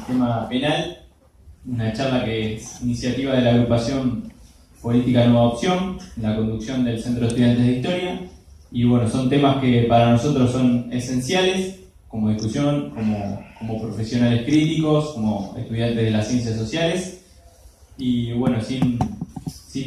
sistema penal, una charla que es iniciativa de la agrupación Política Nueva Opción, la conducción del Centro de Estudiantes de Historia, y bueno, son temas que para nosotros son esenciales como discusión, como profesionales críticos, como estudiantes de las ciencias sociales, y bueno, sin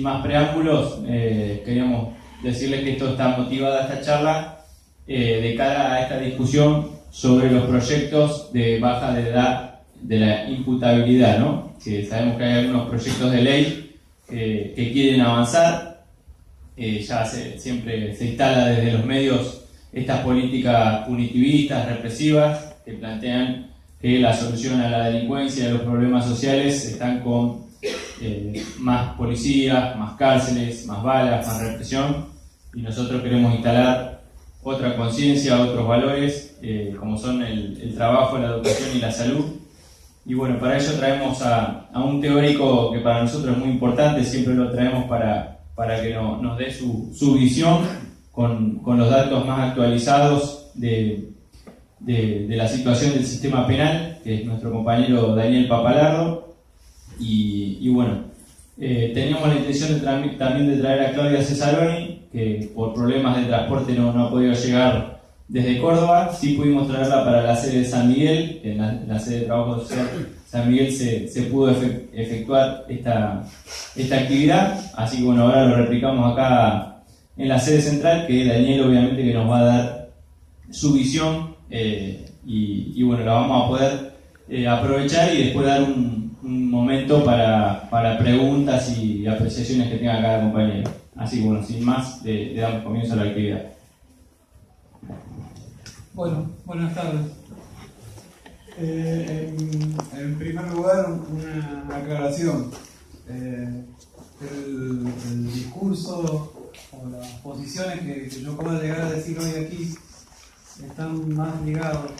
más preámbulos, queríamos decirles que esto está motivada esta charla de cara a esta discusión sobre los proyectos de baja de edad de la imputabilidad, ¿no? Que sabemos que hay algunos proyectos de ley que quieren avanzar. Siempre se instala desde los medios estas políticas punitivistas, represivas, que plantean que la solución a la delincuencia y a los problemas sociales están con más policías, más cárceles, más balas, más represión, y nosotros queremos instalar otra conciencia, otros valores, como son el trabajo, la educación y la salud. Y bueno, para ello traemos a un teórico que para nosotros es muy importante, siempre lo traemos para que nos dé su visión con los datos más actualizados de la situación del sistema penal, que es nuestro compañero Daniel Papalardo. Y bueno, teníamos la intención también de traer a Claudia Cesaroni, que por problemas de transporte no ha podido llegar desde Córdoba. Sí pudimos traerla para la sede de San Miguel, en la sede de Trabajo Social San Miguel se pudo efectuar esta actividad, así que bueno, ahora lo replicamos acá en la sede central, que Daniel obviamente que nos va a dar su visión, y bueno, la vamos a poder aprovechar y después dar un momento para preguntas y apreciaciones que tenga cada compañero. Así que bueno, sin más, le damos comienzo a la actividad. Bueno, buenas tardes. En primer lugar, una aclaración. El discurso o las posiciones que yo pueda llegar a decir hoy aquí están más ligados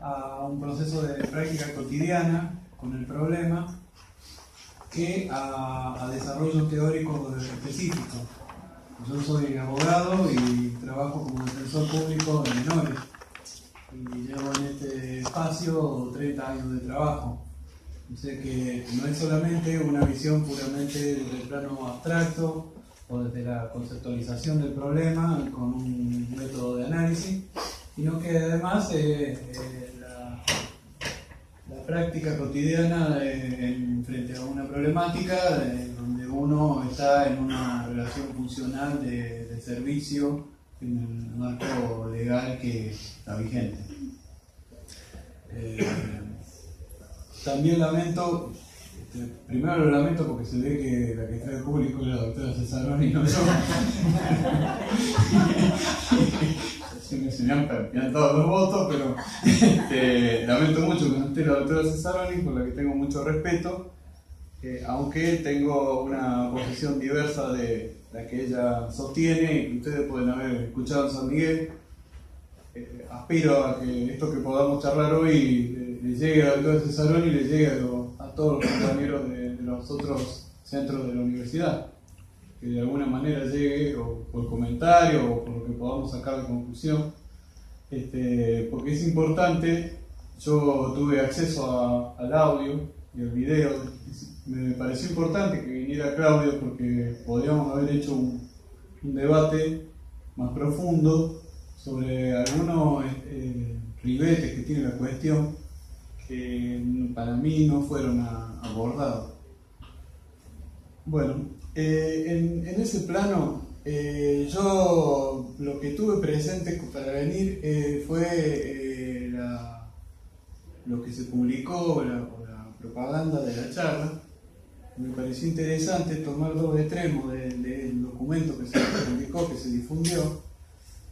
a un proceso de práctica cotidiana con el problema que a desarrollo teórico específico. Yo soy abogado y trabajo como defensor público de menores. Y llevo en este espacio 30 años de trabajo. Sé que no es solamente una visión puramente desde el plano abstracto o desde la conceptualización del problema con un método de análisis, sino que además la práctica cotidiana frente a una problemática donde uno está en una relación funcional de servicio en el marco legal que está vigente. También lamento, primero lo lamento porque se ve que la que está de público es la doctora Cesaroni, no yo. Se me han todos los votos, pero lamento mucho que no esté la doctora Cesaroni, por la que tengo mucho respeto, aunque tengo una posición diversa de la que ella sostiene y que ustedes pueden haber escuchado en San Miguel. Aspiro a que esto que podamos charlar hoy le llegue a la doctora Cesaroni y le llegue a todos los compañeros de los otros centros de la universidad, que de alguna manera llegue o por comentario o por lo que podamos sacar de conclusión, porque es importante. Yo tuve acceso al audio y al video. Me pareció importante que viniera Claudio porque podríamos haber hecho un debate más profundo sobre algunos ribetes que tiene la cuestión que para mí no fueron abordados. Bueno, en ese plano yo lo que tuve presente para venir fue lo que se publicó, la propaganda de la charla. Me pareció interesante tomar dos extremos del documento que se publicó, que se difundió,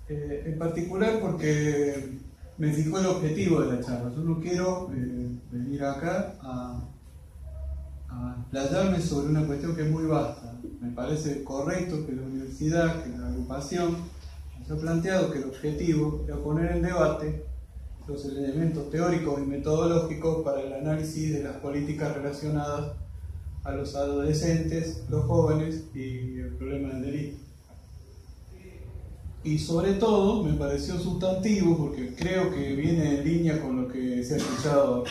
en particular porque me fijó el objetivo de la charla. Yo no quiero venir acá a explayarme sobre una cuestión que es muy vasta. Me parece correcto que la universidad, que la agrupación haya planteado que el objetivo era poner en debate los elementos teóricos y metodológicos para el análisis de las políticas relacionadas a los adolescentes, los jóvenes y el problema del delito. Y sobre todo me pareció sustantivo porque creo que viene en línea con lo que se ha escuchado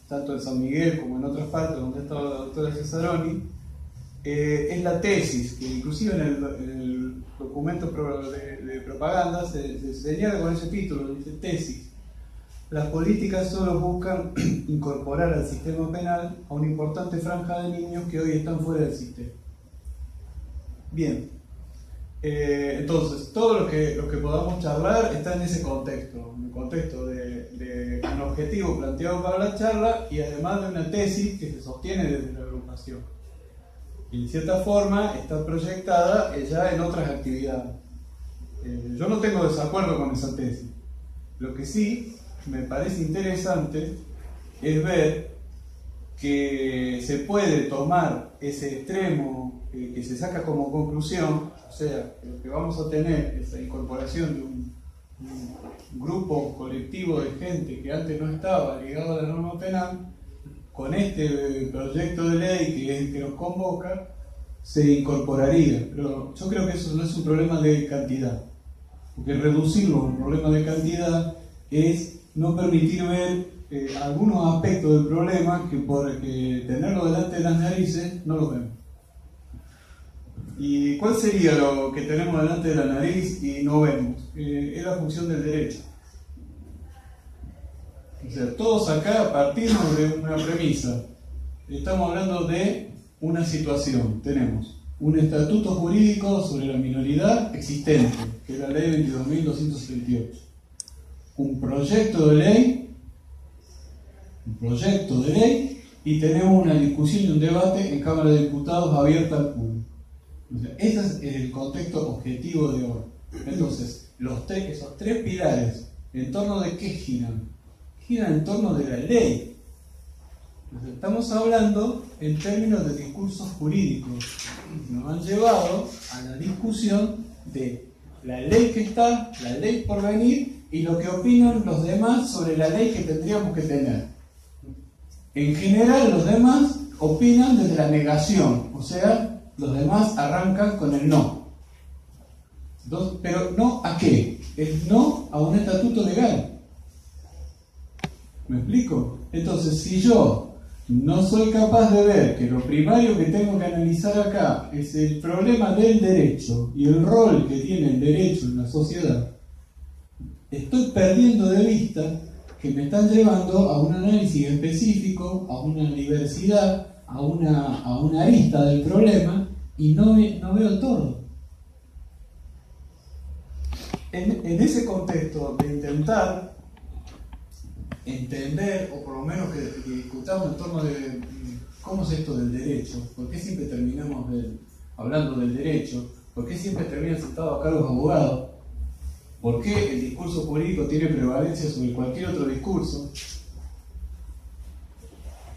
tanto en San Miguel como en otras partes donde ha estado la doctora Cesaroni, es la tesis, que inclusive en el documento de propaganda se señala con ese título, dice tesis. Las políticas solo buscan incorporar al sistema penal a una importante franja de niños que hoy están fuera del sistema. Bien, entonces todo lo que podamos charlar está en ese contexto, en el contexto de un objetivo planteado para la charla y además de una tesis que se sostiene desde la agrupación. Y en cierta forma está proyectada ya en otras actividades. Yo no tengo desacuerdo con esa tesis. Lo que sí me parece interesante es ver que se puede tomar ese extremo que se saca como conclusión, o sea, que lo que vamos a tener es la incorporación de un grupo colectivo de gente que antes no estaba ligado a la norma penal. Con este proyecto de ley que es el que nos convoca, se incorporaría. Pero yo creo que eso no es un problema de cantidad, porque reducirlo a un problema de cantidad es no permitir ver algunos aspectos del problema que por tenerlo delante de las narices no lo vemos. ¿Y cuál sería lo que tenemos delante de la nariz y no vemos? Es la función del derecho. O sea, todos acá partimos de una premisa. Estamos hablando de una situación. Tenemos un estatuto jurídico sobre la minoridad existente, que es la ley 22.278. Un proyecto de ley, y tenemos una discusión y un debate en Cámara de Diputados abierta al público. O sea, ese es el contexto objetivo de hoy. Entonces, esos tres pilares, ¿en torno de qué giran? Giran en torno de la ley. Entonces, estamos hablando en términos de discursos jurídicos. Nos han llevado a la discusión de la ley que está, la ley por venir y lo que opinan los demás sobre la ley que tendríamos que tener. En general, los demás opinan desde la negación, o sea, los demás arrancan con el no. Entonces, pero ¿no a qué? Es no a un estatuto legal. ¿Me explico? Entonces, si yo no soy capaz de ver que lo primario que tengo que analizar acá es el problema del derecho y el rol que tiene el derecho en la sociedad, estoy perdiendo de vista que me están llevando a un análisis específico, a una diversidad, a una arista del problema y no veo todo. En ese contexto de intentar entender, o por lo menos que discutamos en torno de cómo es esto del derecho, por qué siempre terminamos hablando del derecho, por qué siempre terminan sentados acá los abogados, por qué el discurso jurídico tiene prevalencia sobre cualquier otro discurso.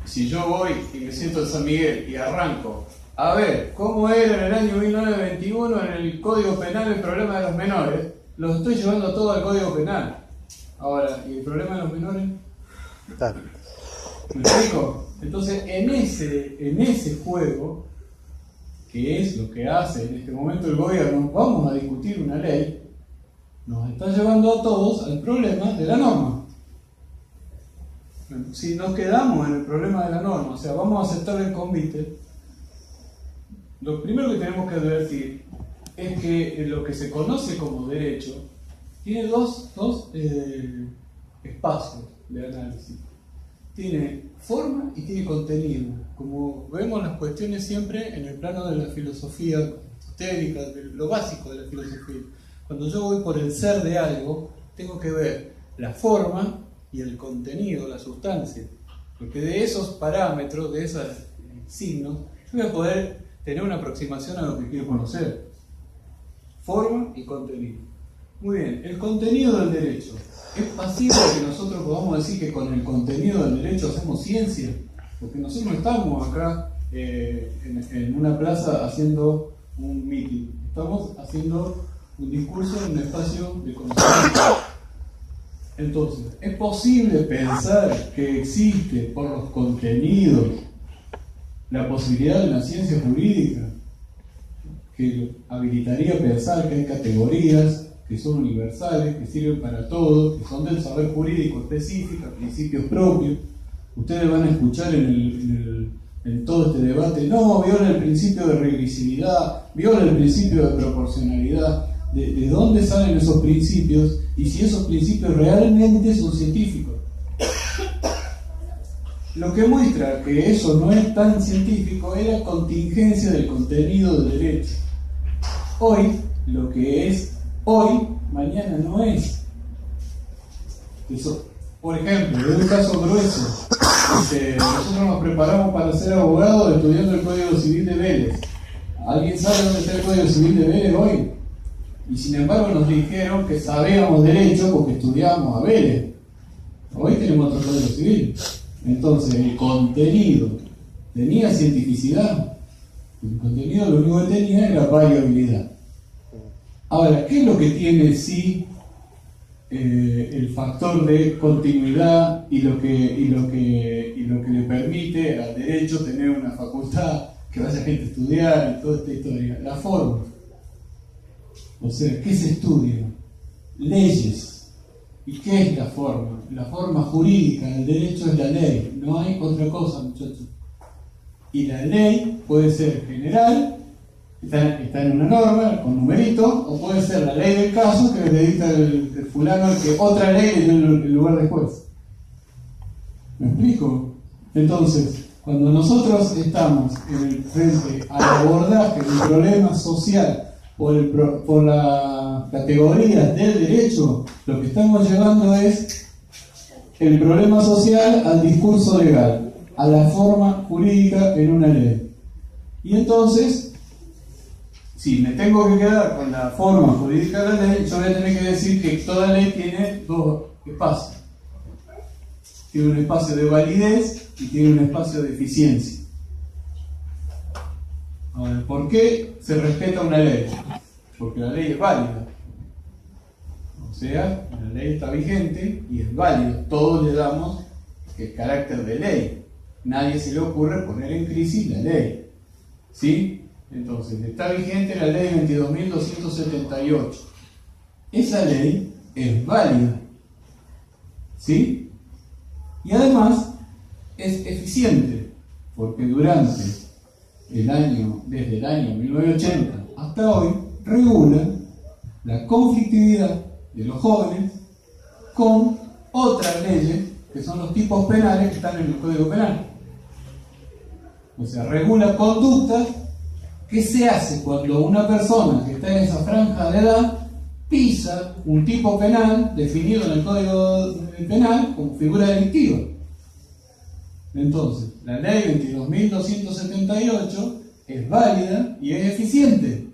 Si yo voy y me siento en San Miguel y arranco a ver cómo era en el año 1921 en el Código Penal el problema de los menores, los estoy llevando todo al Código Penal. Ahora, ¿y el problema de los menores? Claro. ¿Me explico? Entonces, en ese juego, que es lo que hace en este momento el gobierno, vamos a discutir una ley, nos está llevando a todos al problema de la norma. Si nos quedamos en el problema de la norma, o sea, vamos a aceptar el convite, lo primero que tenemos que advertir es que lo que se conoce como derecho tiene dos espacios de análisis. Tiene forma y tiene contenido. Como vemos las cuestiones siempre en el plano de la filosofía aristotélica, de lo básico de la filosofía. Cuando yo voy por el ser de algo, tengo que ver la forma y el contenido, la sustancia. Porque de esos parámetros, de esos signos, yo voy a poder tener una aproximación a lo que quiero conocer. Forma y contenido. Muy bien, el contenido del derecho. ¿Es pasible que nosotros podamos decir que con el contenido del derecho hacemos ciencia? Porque nosotros no estamos acá en una plaza haciendo un meeting. Estamos haciendo un discurso en un espacio de conocimiento. Entonces, ¿es posible pensar que existe por los contenidos la posibilidad de una ciencia jurídica que habilitaría pensar que hay categorías que son universales, que sirven para todos, que son del saber jurídico específico, principios propios? Ustedes van a escuchar en todo este debate, no, viola el principio de regresividad, viola el principio de proporcionalidad. ¿De dónde salen esos principios? Y si esos principios realmente son científicos. Lo que muestra que eso no es tan científico es la contingencia del contenido del derecho. Hoy, lo que es hoy, mañana no es. Eso, por ejemplo, es un caso grueso. Nosotros nos preparamos para ser abogados estudiando el Código Civil de Vélez. ¿Alguien sabe dónde está el Código Civil de Vélez hoy? Y sin embargo nos dijeron que sabíamos derecho porque estudiábamos a Vélez. Hoy tenemos otro Código Civil. Entonces el contenido tenía cientificidad. El contenido lo único que tenía era variabilidad. Ahora, ¿qué es lo que tiene sí el factor de continuidad y lo que le permite al derecho tener una facultad, que vaya gente a estudiar y toda esta historia? La forma. O sea, ¿qué se estudia? Leyes. ¿Y qué es la forma? La forma jurídica del derecho es la ley. No hay otra cosa, muchachos. Y la ley puede ser general, está en una norma, con numeritos, o puede ser la ley del caso que le dicta el fulano que otra ley le dio el lugar de juez. ¿Me explico? Entonces, cuando nosotros estamos frente al abordaje del problema social por las categorías del derecho, lo que estamos llevando es el problema social al discurso legal, a la forma jurídica en una ley. Y entonces, si me tengo que quedar con la forma jurídica de la ley, yo voy a tener que decir que toda ley tiene dos espacios. Tiene un espacio de validez y tiene un espacio de eficiencia. Ahora, ¿por qué se respeta una ley? Porque la ley es válida. O sea, la ley está vigente y es válida. Todos le damos el carácter de ley. Nadie se le ocurre poner en crisis la ley. ¿Sí? Entonces, está vigente la ley 22.278. Esa ley es válida. ¿Sí? Y además es eficiente, porque desde el año 1980 hasta hoy, regula la conflictividad de los jóvenes con otras leyes que son los tipos penales que están en el Código Penal. O sea, regula conductas que se hace cuando una persona que está en esa franja de edad pisa un tipo penal definido en el Código Penal como figura delictiva. Entonces, la ley 22.278 es válida y es eficiente,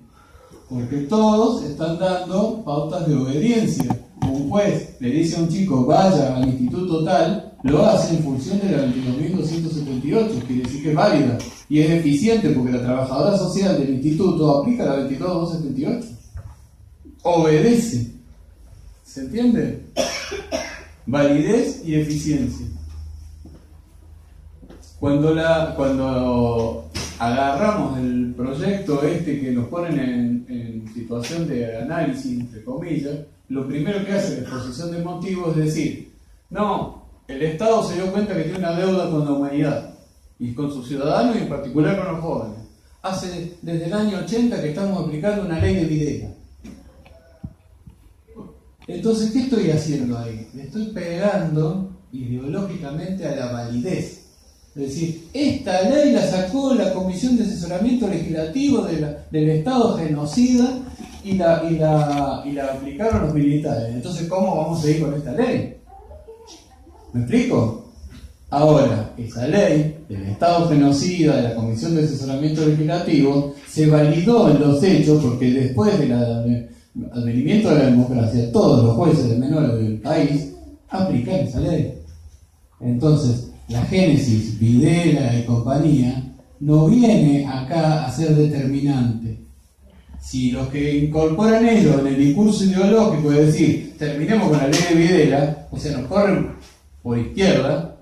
porque todos están dando pautas de obediencia. Un juez le dice a un chico vaya al instituto tal, lo hace en función de la 22.278, quiere decir que es válida y es eficiente porque la trabajadora social del instituto aplica la 22.278. Obedece. ¿Se entiende? Validez y eficiencia. Cuando agarramos el proyecto que nos ponen en situación de análisis, entre comillas, lo primero que hace la exposición de motivos es decir, no, el Estado se dio cuenta que tiene una deuda con la humanidad y con sus ciudadanos y en particular con los jóvenes. Desde el año 80 que estamos aplicando una ley de Videla. Entonces, ¿qué estoy haciendo ahí? Le estoy pegando ideológicamente a la validez. Es decir, esta ley la sacó la Comisión de Asesoramiento Legislativo del Estado genocida y la aplicaron los militares. Entonces, ¿cómo vamos a ir con esta ley? ¿Me explico? Ahora, esa ley del Estado genocida de la Comisión de Asesoramiento Legislativo se validó en los hechos porque después del advenimiento de la democracia, todos los jueces de menores del país aplican esa ley. Entonces, la génesis, Videla y compañía, no viene acá a ser determinante. Si los que incorporan ellos en el discurso ideológico, es decir, terminemos con la ley de Videla, o sea, nos corren por izquierda,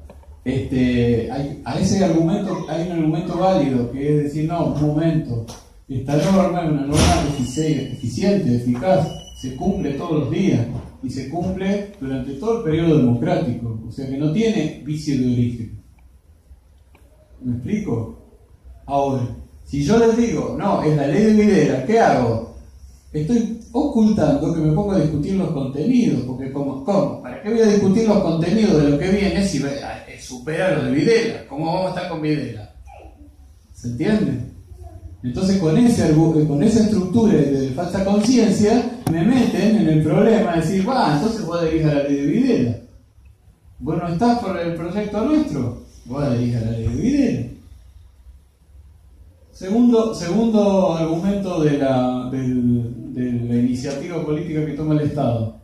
a ese argumento hay un argumento válido, que es decir, no, un momento, esta norma es una norma eficiente, eficaz, se cumple todos los días y se cumple durante todo el periodo democrático, o sea que no tiene vicio de origen. ¿Me explico? Ahora, si yo les digo, no, es la ley de Videla, ¿qué hago? Estoy ocultando que me pongo a discutir los contenidos, porque ¿cómo? ¿Para qué voy a discutir los contenidos de lo que viene si supera lo de Videla? ¿Cómo vamos a estar con Videla? ¿Se entiende? Entonces con esa estructura de falsa conciencia me meten en el problema de decir, entonces vos adherís a la ley de Videla. Vos no estás por el proyecto nuestro, vos adherís a la ley de Videla. Segundo argumento de la iniciativa política que toma el Estado.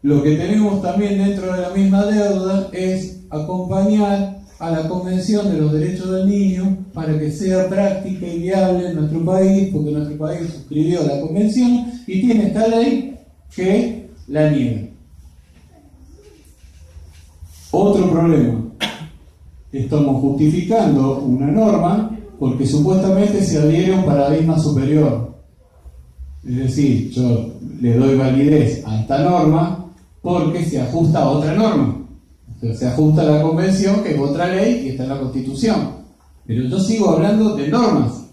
Lo que tenemos también dentro de la misma deuda es acompañar a la Convención de los Derechos del Niño para que sea práctica y viable en nuestro país, porque nuestro país suscribió la Convención y tiene esta ley que la niega. Otro problema. Estamos justificando una norma porque supuestamente se adhiere a un paradigma superior. Es decir, yo le doy validez a esta norma porque se ajusta a otra norma. O sea, se ajusta a la Convención, que es otra ley y está en la Constitución. Pero yo sigo hablando de normas.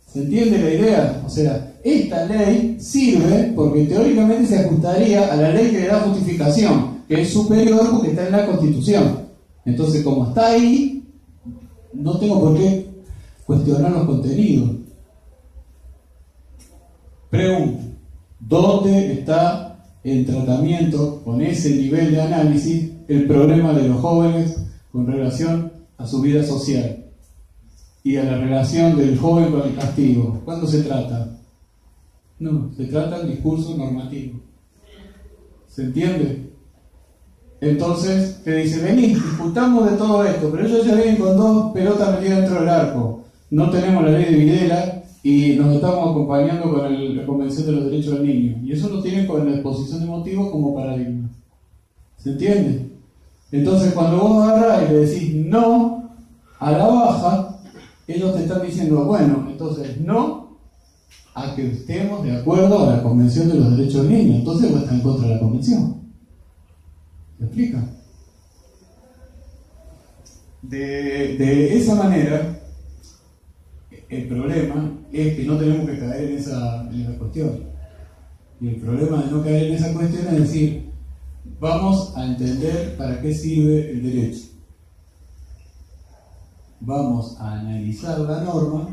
¿Se entiende la idea? O sea, esta ley sirve porque teóricamente se ajustaría a la ley que le da justificación, que es superior porque está en la Constitución. Entonces, como está ahí, no tengo por qué cuestionar los contenidos. Pregunto, ¿dónde está en tratamiento con ese nivel de análisis el problema de los jóvenes con relación a su vida social y a la relación del joven con el castigo? ¿Cuándo se trata? No, se trata del discurso normativo. ¿Se entiende? Entonces, te dice, vení, discutamos de todo esto, pero ellos ya vienen con dos pelotas metidas dentro del arco. No tenemos la ley de Videla y nos estamos acompañando con la Convención de los Derechos del Niño. Y eso lo tienen con la exposición de motivos como paradigma. ¿Se entiende? Entonces, cuando vos agarrás y le decís no a la baja, ellos te están diciendo, bueno, entonces no a que estemos de acuerdo a la Convención de los Derechos del Niño. Entonces vos estás en contra de la Convención. ¿Me explica? De esa manera, el problema es que no tenemos que caer en esa cuestión. Y el problema de no caer en esa cuestión es decir, vamos a entender para qué sirve el derecho. Vamos a analizar la norma,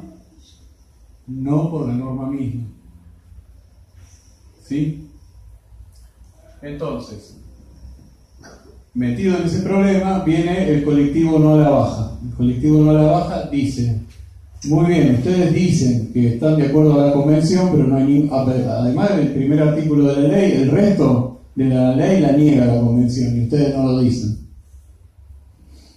no por la norma misma. ¿Sí? Entonces, metido en ese problema viene el colectivo No a la Baja. El colectivo No a la Baja dice, muy bien, ustedes dicen que están de acuerdo a la Convención, pero no hay además del primer artículo de la ley, el resto de la ley la niega la Convención y ustedes no lo dicen.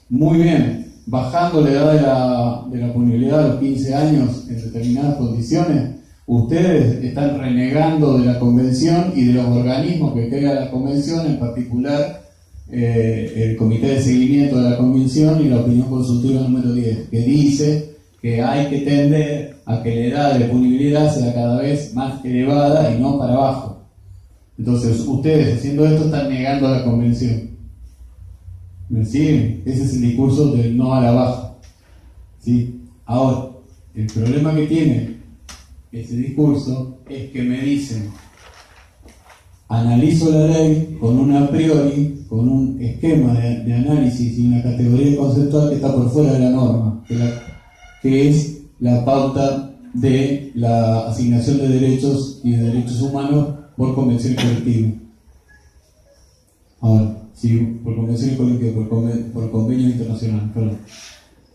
Muy bien, bajando la edad de la punibilidad a los 15 años en determinadas condiciones, ustedes están renegando de la Convención y de los organismos que crea la Convención, en particular el Comité de Seguimiento de la Convención y la opinión consultiva número 10, que dice que hay que tender a que la edad de punibilidad sea cada vez más elevada y no para abajo. Entonces, ustedes haciendo esto están negando a la Convención. ¿Me siguen? Ese es el discurso del no a la baja. ¿Sí? Ahora, el problema que tiene ese discurso es que me dicen, analizo la ley con un a priori, con un esquema de análisis y una categoría conceptual que está por fuera de la norma, que es la pauta de la asignación de derechos y de derechos humanos por convención colectiva. Ahora, sí, por convención colectiva, por convenio internacional, perdón.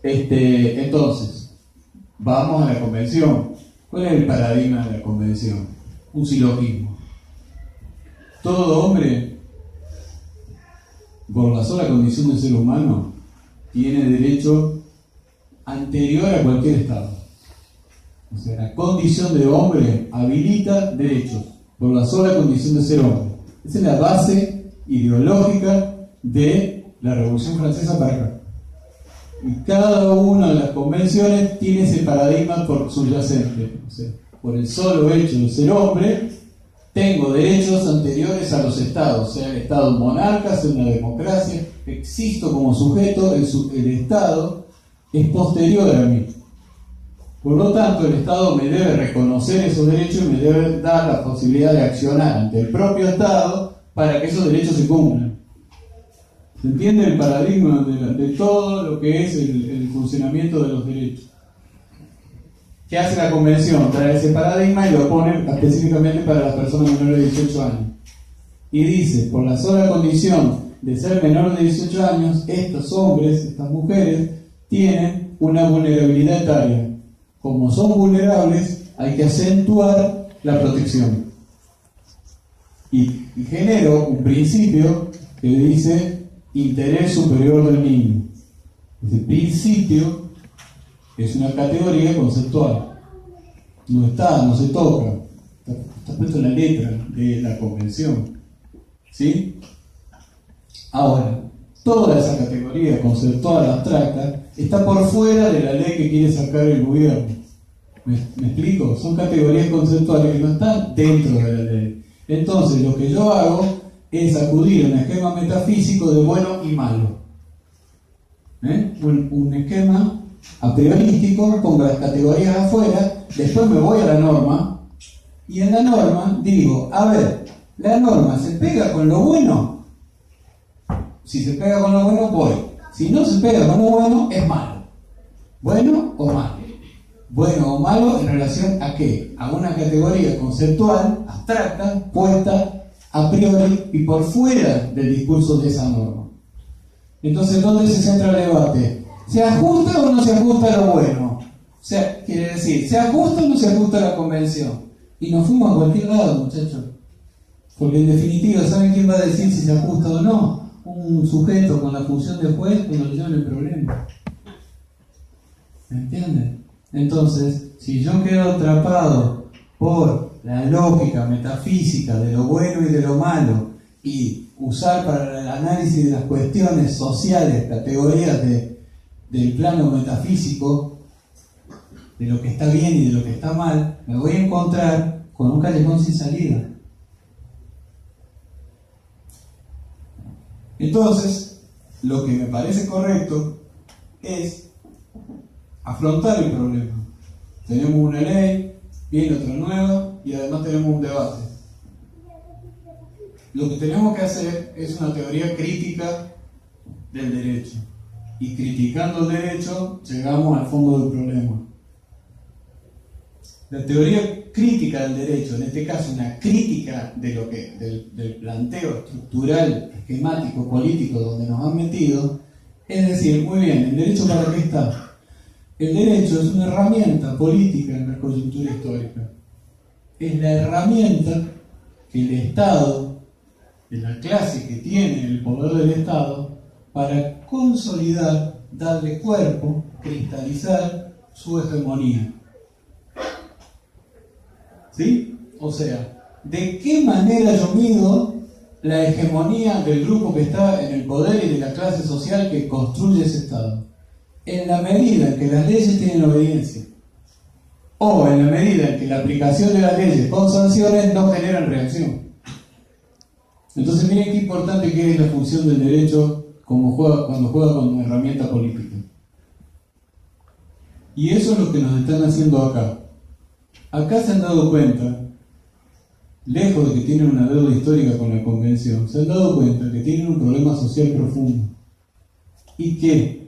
Entonces, vamos a la convención. ¿Cuál es el paradigma de la convención? Un silogismo. Todo hombre, por la sola condición de ser humano, tiene derecho anterior a cualquier Estado. O sea, la condición de hombre habilita derechos por la sola condición de ser hombre. Esa es la base ideológica de la Revolución Francesa para acá. Y cada una de las convenciones tiene ese paradigma por subyacente. O sea, por el solo hecho de ser hombre, tengo derechos anteriores a los estados, sea el estado monarca, sea una democracia, existo como sujeto, el estado es posterior a mí. Por lo tanto, el Estado me debe reconocer esos derechos y me debe dar la posibilidad de accionar ante el propio Estado para que esos derechos se cumplan. ¿Se entiende el paradigma de todo lo que es el funcionamiento de los derechos? ¿Qué hace la Convención? Trae ese paradigma y lo pone específicamente para las personas menores de 18 años. Y dice, por la sola condición de ser menor de 18 años, estos hombres, estas mujeres, tienen una vulnerabilidad etaria. Como son vulnerables, hay que acentuar la protección. Y genero un principio que dice interés superior del niño. Ese principio es una categoría conceptual. No se toca. Está puesto en la letra de la Convención. ¿Sí? Ahora, toda esa categoría conceptual abstracta está por fuera de la ley que quiere sacar el gobierno. ¿Me explico? Son categorías conceptuales que no están dentro de la ley. Entonces, lo que yo hago es acudir a un esquema metafísico de bueno y malo. Un esquema a priorístico, pongo las categorías afuera, después me voy a la norma, y en la norma digo, a ver, ¿la norma se pega con lo bueno? Si se pega con lo bueno, voy. Si no se pega con lo bueno, es malo. ¿Bueno o malo? Bueno o malo en relación a qué? A una categoría conceptual, abstracta, puesta a priori y por fuera del discurso de esa norma. Entonces, ¿dónde se centra el debate? ¿Se ajusta o no se ajusta a lo bueno? O sea, quiere decir, ¿se ajusta o no se ajusta a la Convención? Y nos fuimos a cualquier lado, muchachos. Porque en definitiva, ¿saben quién va a decir si se ajusta o no? Un sujeto con la función de juez cuando le llevan el problema. ¿Me entienden? Entonces, si yo quedo atrapado por la lógica metafísica de lo bueno y de lo malo y usar para el análisis de las cuestiones sociales categorías del plano metafísico, de lo que está bien y de lo que está mal, me voy a encontrar con un callejón sin salida. Entonces, lo que me parece correcto es afrontar el problema. Tenemos una ley, viene otra nueva y además tenemos un debate. Lo que tenemos que hacer es una teoría crítica del derecho. Y criticando el derecho, llegamos al fondo del problema. La teoría crítica del derecho, en este caso una crítica de del planteo estructural, esquemático, político donde nos han metido, es decir, muy bien, ¿el derecho para qué está? El derecho es una herramienta política en la coyuntura histórica. Es la herramienta que el Estado, de la clase que tiene el poder del Estado, para consolidar, darle cuerpo, cristalizar su hegemonía. ¿Sí? O sea, ¿de qué manera yo mido la hegemonía del grupo que está en el poder y de la clase social que construye ese Estado? En la medida en que las leyes tienen obediencia, o en la medida en que la aplicación de las leyes con sanciones no generan reacción. Entonces miren qué importante que es la función del derecho cuando juega con una herramienta política. Y eso es lo que nos están haciendo acá. Acá se han dado cuenta, lejos de que tienen una deuda histórica con la Convención, se han dado cuenta que tienen un problema social profundo. Y que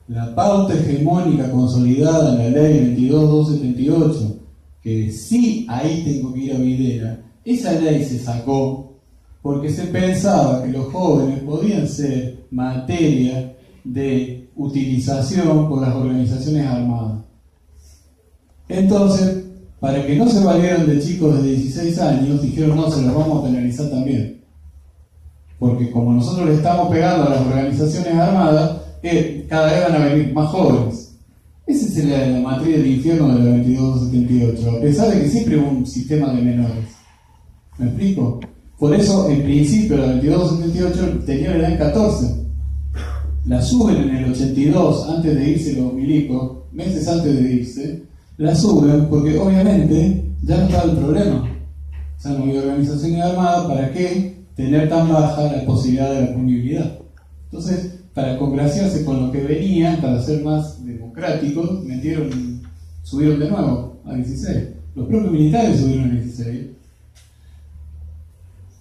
la pauta hegemónica consolidada en la ley 22.278, que sí ahí tengo que ir a Videla, esa ley se sacó porque se pensaba que los jóvenes podían ser materia de utilización por las organizaciones armadas. Entonces, para que no se valieran de chicos de 16 años, dijeron no, se los vamos a penalizar también. Porque como nosotros le estamos pegando a las organizaciones armadas, cada vez van a venir más jóvenes. Esa es la matriz del infierno de la 2278, a pesar de que siempre hubo un sistema de menores. ¿Me explico? Por eso, en principio, la 2278 tenía la edad en 14. La suben en el 82, antes de irse los milicos, meses antes de irse, la suben porque obviamente ya no estaba el problema. O sea, no había organizaciones armadas, ¿para qué tener tan baja la posibilidad de la punibilidad? Entonces, para congraciarse con lo que venía, para ser más democráticos, subieron de nuevo a 16. Los propios militares subieron a 16.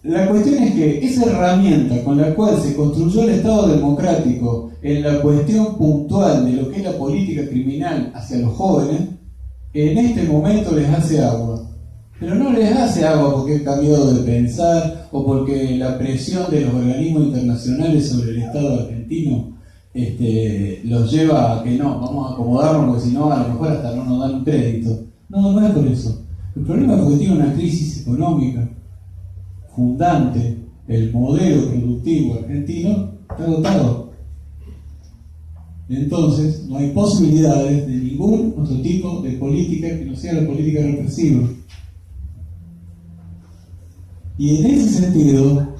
La cuestión es que esa herramienta con la cual se construyó el Estado democrático en la cuestión puntual de lo que es la política criminal hacia los jóvenes, en este momento les hace agua. Pero no les hace agua porque han cambiado de pensar o porque la presión de los organismos internacionales sobre el Estado argentino los lleva a que no, vamos a acomodarnos porque si no a lo mejor hasta no nos dan un crédito. No es por eso. El problema es porque tiene una crisis económica fundante. El modelo productivo argentino está agotado. Entonces no hay posibilidades de ningún otro tipo de política que no sea la política represiva. Y en ese sentido,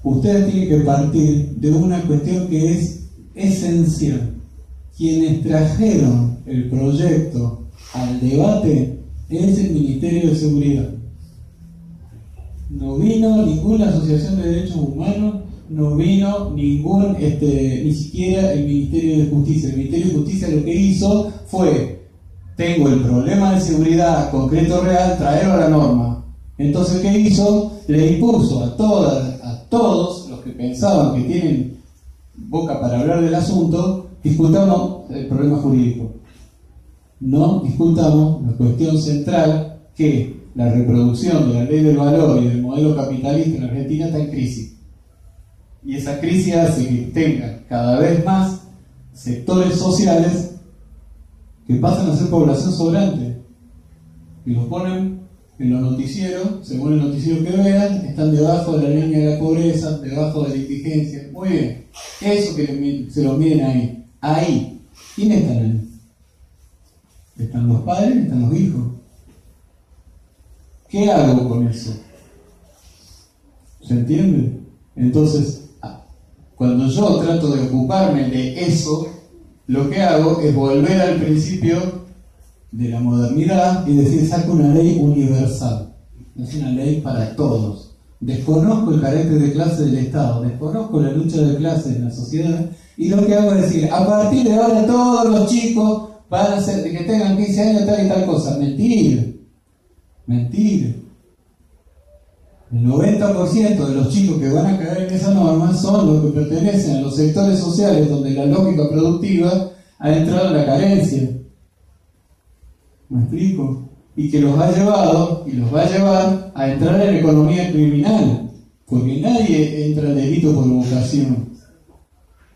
ustedes tienen que partir de una cuestión que es esencial. Quienes trajeron el proyecto al debate es el Ministerio de Seguridad. No vino ninguna asociación de derechos humanos, no vino ni siquiera el Ministerio de Justicia. El Ministerio de Justicia lo que hizo fue: tengo el problema de seguridad concreto real, traerlo a la norma. Entonces, ¿qué hizo? Le impuso a todos los que pensaban que tienen boca para hablar del asunto, discutamos el problema jurídico. No discutamos la cuestión central, que la reproducción de la ley del valor y del modelo capitalista en Argentina está en crisis. Y esa crisis hace que tenga cada vez más sectores sociales que pasan a ser población sobrante. Y los ponen en los noticieros, según el noticiero que vean, están debajo de la línea de la pobreza, debajo de la indigencia. Muy bien. Eso que se lo miden ahí. Ahí. ¿Quiénes están ahí? Están los padres, están los hijos. ¿Qué hago con eso? ¿Se entiende? Entonces, cuando yo trato de ocuparme de eso, lo que hago es volver al principio de la modernidad y decir, saco una ley universal. Es una ley para todos. Desconozco el carácter de clase del Estado, desconozco la lucha de clases en la sociedad, y lo que hago es decir, a partir de ahora todos los chicos van a ser, que tengan 15 años, tal y tal cosa. Mentira. El 90% de los chicos que van a caer en esa norma son los que pertenecen a los sectores sociales donde la lógica productiva ha entrado en la carencia. ¿Me explico? Y que los ha llevado y los va a llevar a entrar en la economía criminal, porque nadie entra en delito por vocación.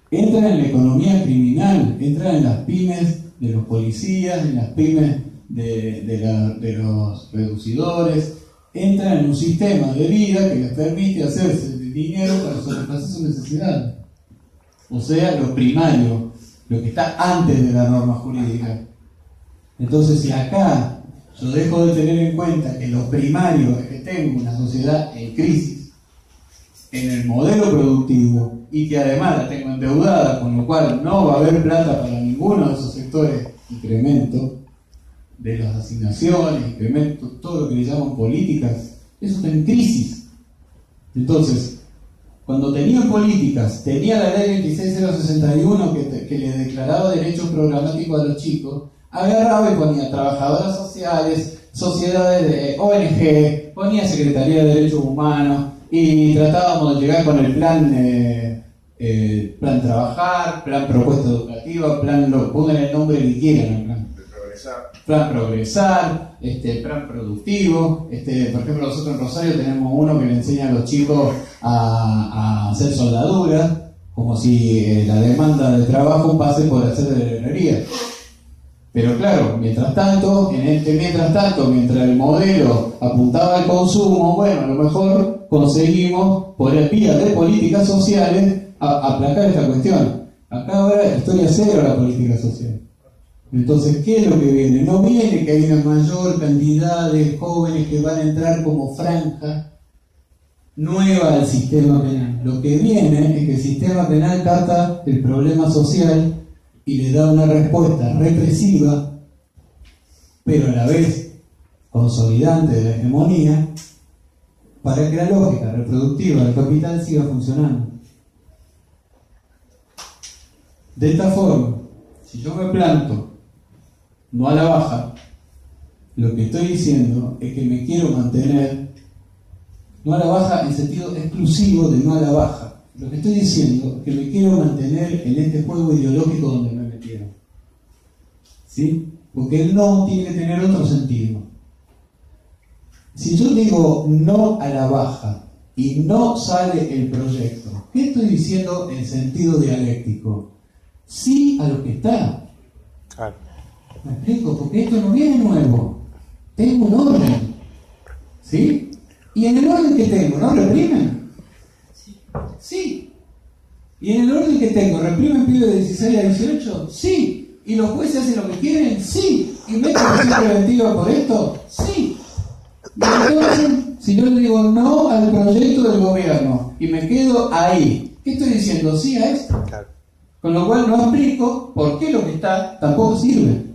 Entra en la economía criminal, entra en las pymes de los policías, en las pymes de los reducidores, entran en un sistema de vida que les permite hacerse dinero para satisfacer sus necesidades. O sea, lo primario, lo que está antes de la norma jurídica. Entonces, si acá yo dejo de tener en cuenta que lo primario es que tengo una sociedad en crisis, en el modelo productivo, y que además la tengo endeudada, con lo cual no va a haber plata para ninguno de esos sectores, incremento de las asignaciones, incremento, todo lo que le llaman políticas, eso está en crisis. Entonces, cuando tenían políticas, tenía la ley 26061 que le declaraba derechos programáticos a los chicos, agarraba y ponía trabajadoras sociales, sociedades de ONG, ponía Secretaría de Derechos Humanos, y tratábamos de llegar con el plan trabajar, plan propuesta educativa, pongan el nombre que quieran al plan. Plan progresar, plan productivo. Por ejemplo, nosotros en Rosario tenemos uno que le enseña a los chicos a hacer soldadura, como si la demanda de trabajo pase por hacer de herrería. Pero claro, mientras tanto, mientras el modelo apuntaba al consumo, bueno, a lo mejor conseguimos, por el vía de políticas sociales, aplacar esta cuestión. Acá ahora historia cero la política social. Entonces, ¿qué es lo que viene? No viene que hay una mayor cantidad de jóvenes que van a entrar como franja nueva al sistema penal. Lo que viene es que el sistema penal capta el problema social y le da una respuesta represiva, pero a la vez consolidante de la hegemonía, para que la lógica reproductiva del capital siga funcionando. De esta forma, si yo me planto no a la baja, lo que estoy diciendo es que me quiero mantener no a la baja en sentido exclusivo de no a la baja. Lo que estoy diciendo es que me quiero mantener en este juego ideológico donde me metieron. ¿Sí? Porque el no tiene que tener otro sentido. Si yo digo no a la baja y no sale el proyecto, ¿qué estoy diciendo en sentido dialéctico? Sí a lo que está. Claro. ¿Me explico? Porque esto no viene nuevo. Tengo un orden. ¿Sí? Y en el orden que tengo, ¿no reprimen? Sí. ¿Y en el orden que tengo, reprimen pibes de 16 a 18? Sí. ¿Y los jueces hacen lo que quieren? Sí. ¿Y meten prisión preventiva por esto? Sí. Y entonces, si yo le digo no al proyecto del gobierno y me quedo ahí, ¿qué estoy diciendo? Sí a esto. Claro. Con lo cual no explico por qué lo que está tampoco sirve.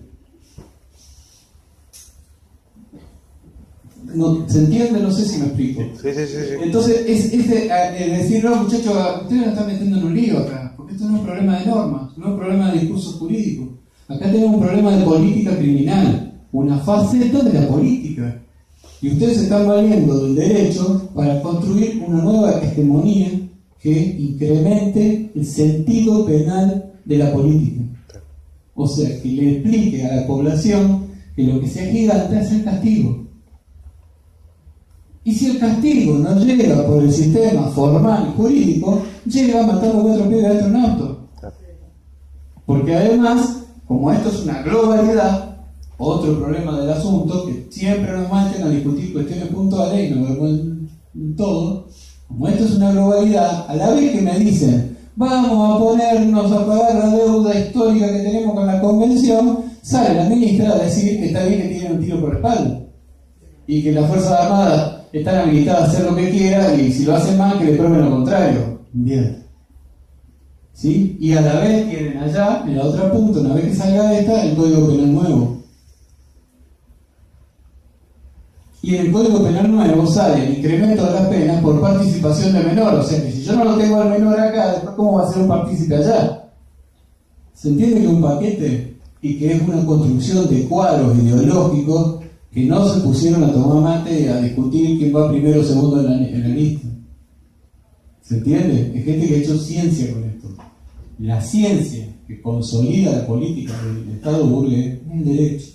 No, ¿se entiende? No sé si me explico. Sí. Entonces, es decir, no, muchachos, ustedes nos están metiendo en un lío acá, porque esto no es un problema de normas, no es un problema de discurso jurídico. Acá tenemos un problema de política criminal, una faceta de la política. Y ustedes están valiendo del derecho para construir una nueva hegemonía que incremente el sentido penal de la política. O sea, que le explique a la población que lo que se agiganta es el castigo. Y si el castigo no llega por el sistema formal y jurídico, llega matando 4 pibes dentro de un auto. Porque además, como esto es una globalidad, otro problema del asunto, que siempre nos mandan a discutir cuestiones puntuales y nos vemos en todo, como esto es una globalidad, a la vez que me dicen, vamos a ponernos a pagar la deuda histórica que tenemos con la convención, sale la ministra a decir que está bien que tienen un tiro por la espalda y que las Fuerzas Armadas están habilitadas a hacer lo que quieran y si lo hacen mal que le prueben lo contrario. Bien. ¿Sí? Y a la vez tienen allá, en la otra punta, una vez que salga esta, el Código Penal nuevo. Y en el Código Penal nuevo sale el incremento de las penas por participación de menor. O sea que si yo no lo tengo al menor acá, después ¿cómo va a ser un partícipe allá? ¿Se entiende que es un paquete y que es una construcción de cuadros ideológicos que no se pusieron a tomar mate y a discutir quién va primero o segundo en la lista? ¿Se entiende? Es gente que ha hecho ciencia con esto. La ciencia que consolida la política del Estado burgués es el derecho.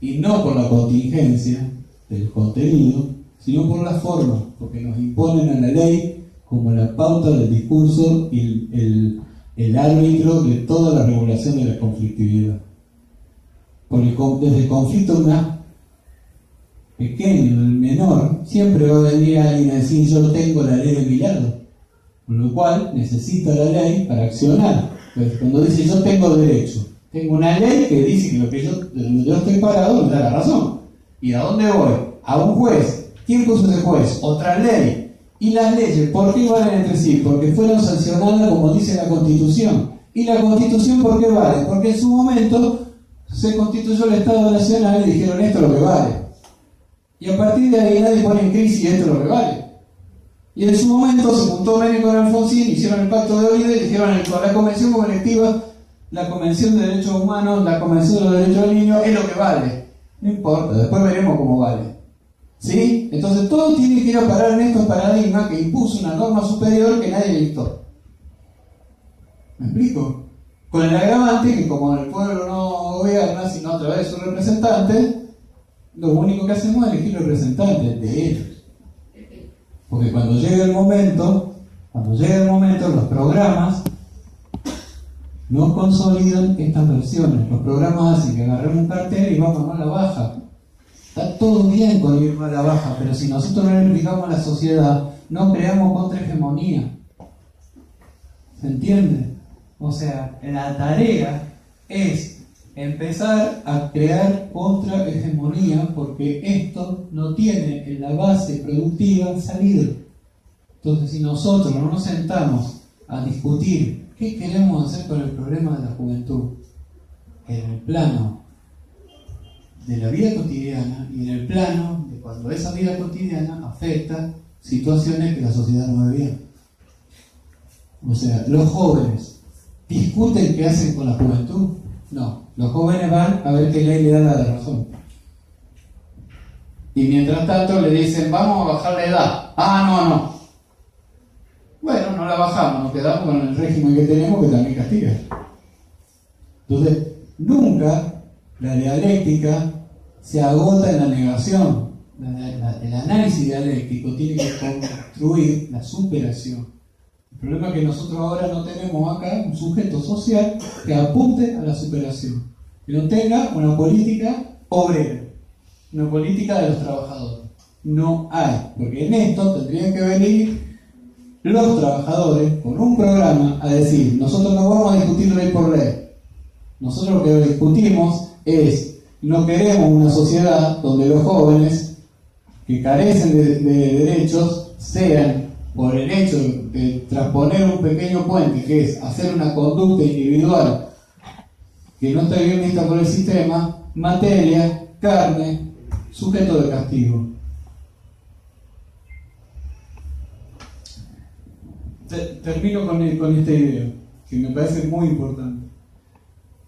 Y no por la contingencia del contenido, sino por la forma, porque nos imponen a la ley como la pauta del discurso y el árbitro de toda la regulación de la conflictividad. Porque desde el conflicto más pequeño, el menor, siempre va a venir alguien a decir yo tengo la ley de mi lado, con lo cual necesita la ley para accionar. Entonces, cuando dice yo tengo derecho, tengo una ley que dice que lo que donde yo estoy parado me da la razón. ¿Y a dónde voy? A un juez. ¿Quién puso ese juez? Otra ley. ¿Y las leyes por qué valen entre sí? Porque fueron sancionadas como dice la Constitución. ¿Y la Constitución por qué vale? Porque en su momento se constituyó el Estado Nacional y dijeron esto es lo que vale. Y a partir de ahí nadie pone en crisis esto es lo que vale. Y en su momento se juntó Menem con Alfonsín, hicieron el Pacto de Oviedo y dijeron la Convención Colectiva, la Convención de Derechos Humanos, la Convención de los Derechos del Niño es lo que vale. No importa, después veremos cómo vale. ¿Sí? Entonces todo tiene que ir a parar en estos paradigmas que impuso una norma superior que nadie le dictó. ¿Me explico? Con el agravante que como el pueblo no gobierna sino a través de sus representantes, lo único que hacemos es elegir representantes de ellos. Porque cuando llegue el momento, los programas no consolidan estas versiones. Los programas hacen que agarremos un cartel y vamos a la baja. Está todo bien con ir a la baja, pero si nosotros no le explicamos a la sociedad, no creamos contrahegemonía. ¿Se entiende? O sea, la tarea es empezar a crear contrahegemonía porque esto no tiene en la base productiva salida. Entonces, si nosotros no nos sentamos a discutir qué queremos hacer con el problema de la juventud en el plano de la vida cotidiana y en el plano de cuando esa vida cotidiana afecta situaciones que la sociedad no ve bien. O sea, los jóvenes discuten qué hacen con la juventud. No, los jóvenes van a ver qué ley le da la de razón. Y mientras tanto le dicen, vamos a bajar la edad. Ah, no. Bueno, no la bajamos, nos quedamos con el régimen que tenemos, que también castiga. Entonces, nunca la dialéctica se agota en la negación. El análisis dialéctico tiene que construir la superación. El problema es que nosotros ahora no tenemos acá un sujeto social que apunte a la superación, que no tenga una política obrera, una política de los trabajadores. No hay, porque en esto tendrían que venir los trabajadores con un programa a decir, nosotros no vamos a discutir ley por ley. Nosotros lo que discutimos es, no queremos una sociedad donde los jóvenes que carecen de derechos sean, por el hecho de transponer un pequeño puente, que es hacer una conducta individual que no está bien vista por el sistema, materia, carne, sujeto de castigo. Termino con esta idea, que me parece muy importante.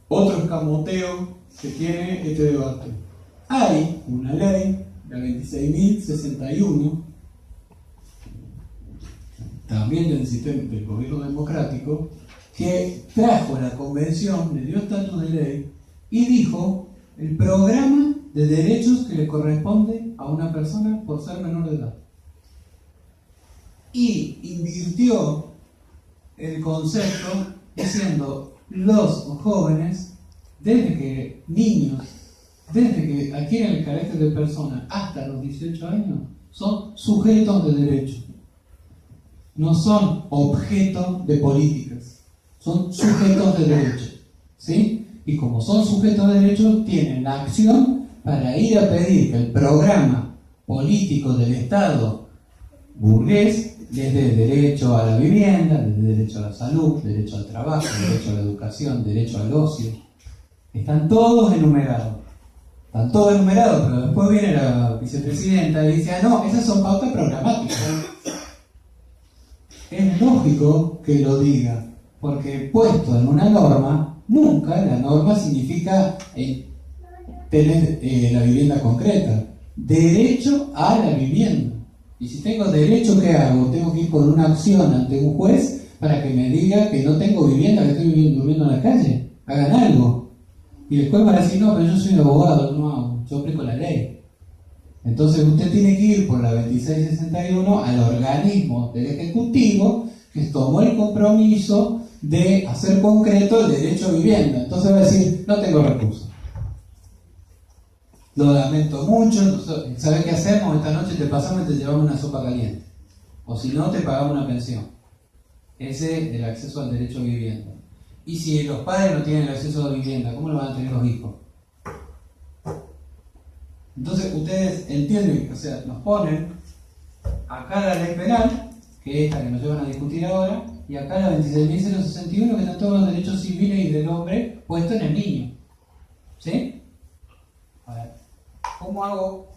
Otro escamoteo que tiene este debate. Hay una ley, la 26.061, también del sistema del gobierno democrático, que trajo la convención, le dio estatus de ley y dijo el programa de derechos que le corresponde a una persona por ser menor de edad. Y invirtió el concepto diciendo los jóvenes, desde que niños, desde que adquieren el carácter de persona hasta los 18 años, son sujetos de derecho. No son objetos de políticas, son sujetos de derecho. ¿Sí? Y como son sujetos de derecho, tienen la acción para ir a pedir que el programa político del Estado burgués les dé derecho a la vivienda, les dé derecho a la salud, derecho al trabajo, derecho a la educación, derecho al ocio. Están todos enumerados. Están todos enumerados, pero después viene la vicepresidenta y dice, no, esas son pautas programáticas. Es lógico que lo diga, porque puesto en una norma, nunca la norma significa tener la vivienda concreta. Derecho a la vivienda. Y si tengo derecho, ¿qué hago? Tengo que ir por una acción ante un juez para que me diga que no tengo vivienda, que estoy durmiendo en la calle. Hagan algo. Y después van a decir, no, pero yo soy un abogado, no hago, yo aplico la ley. Entonces usted tiene que ir por la 2661 al organismo del Ejecutivo que tomó el compromiso de hacer concreto el derecho a vivienda. Entonces va a decir, no tengo recursos. Lo lamento mucho, ¿sabes qué hacemos? Esta noche te pasamos y te llevamos una sopa caliente. O si no, te pagamos una pensión. Ese es el acceso al derecho a vivienda. Y si los padres no tienen el acceso a vivienda, ¿cómo lo van a tener los hijos? Entonces, ustedes entienden, o sea, nos ponen acá la ley penal, que es esta que nos llevan a discutir ahora, y acá la 26.061, que están todos los derechos civiles y del hombre puestos en el niño. ¿Sí? A ver, ¿cómo hago?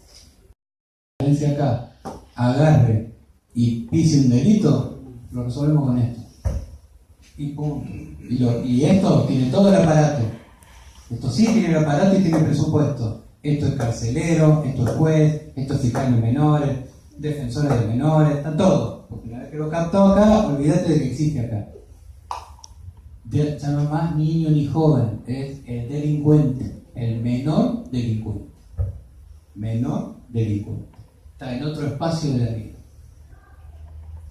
Si acá agarre y pise un delito, lo resolvemos con esto. Y punto. Y esto tiene todo el aparato. Esto sí tiene el aparato y tiene presupuesto. Esto es carcelero, esto es juez, esto es fiscal de menores, defensores de menores, está todo. Porque una vez que lo captó acá, olvídate de que existe acá. Ya no es más niño ni joven, es el delincuente, el menor delincuente. Menor delincuente. Está en otro espacio de la vida.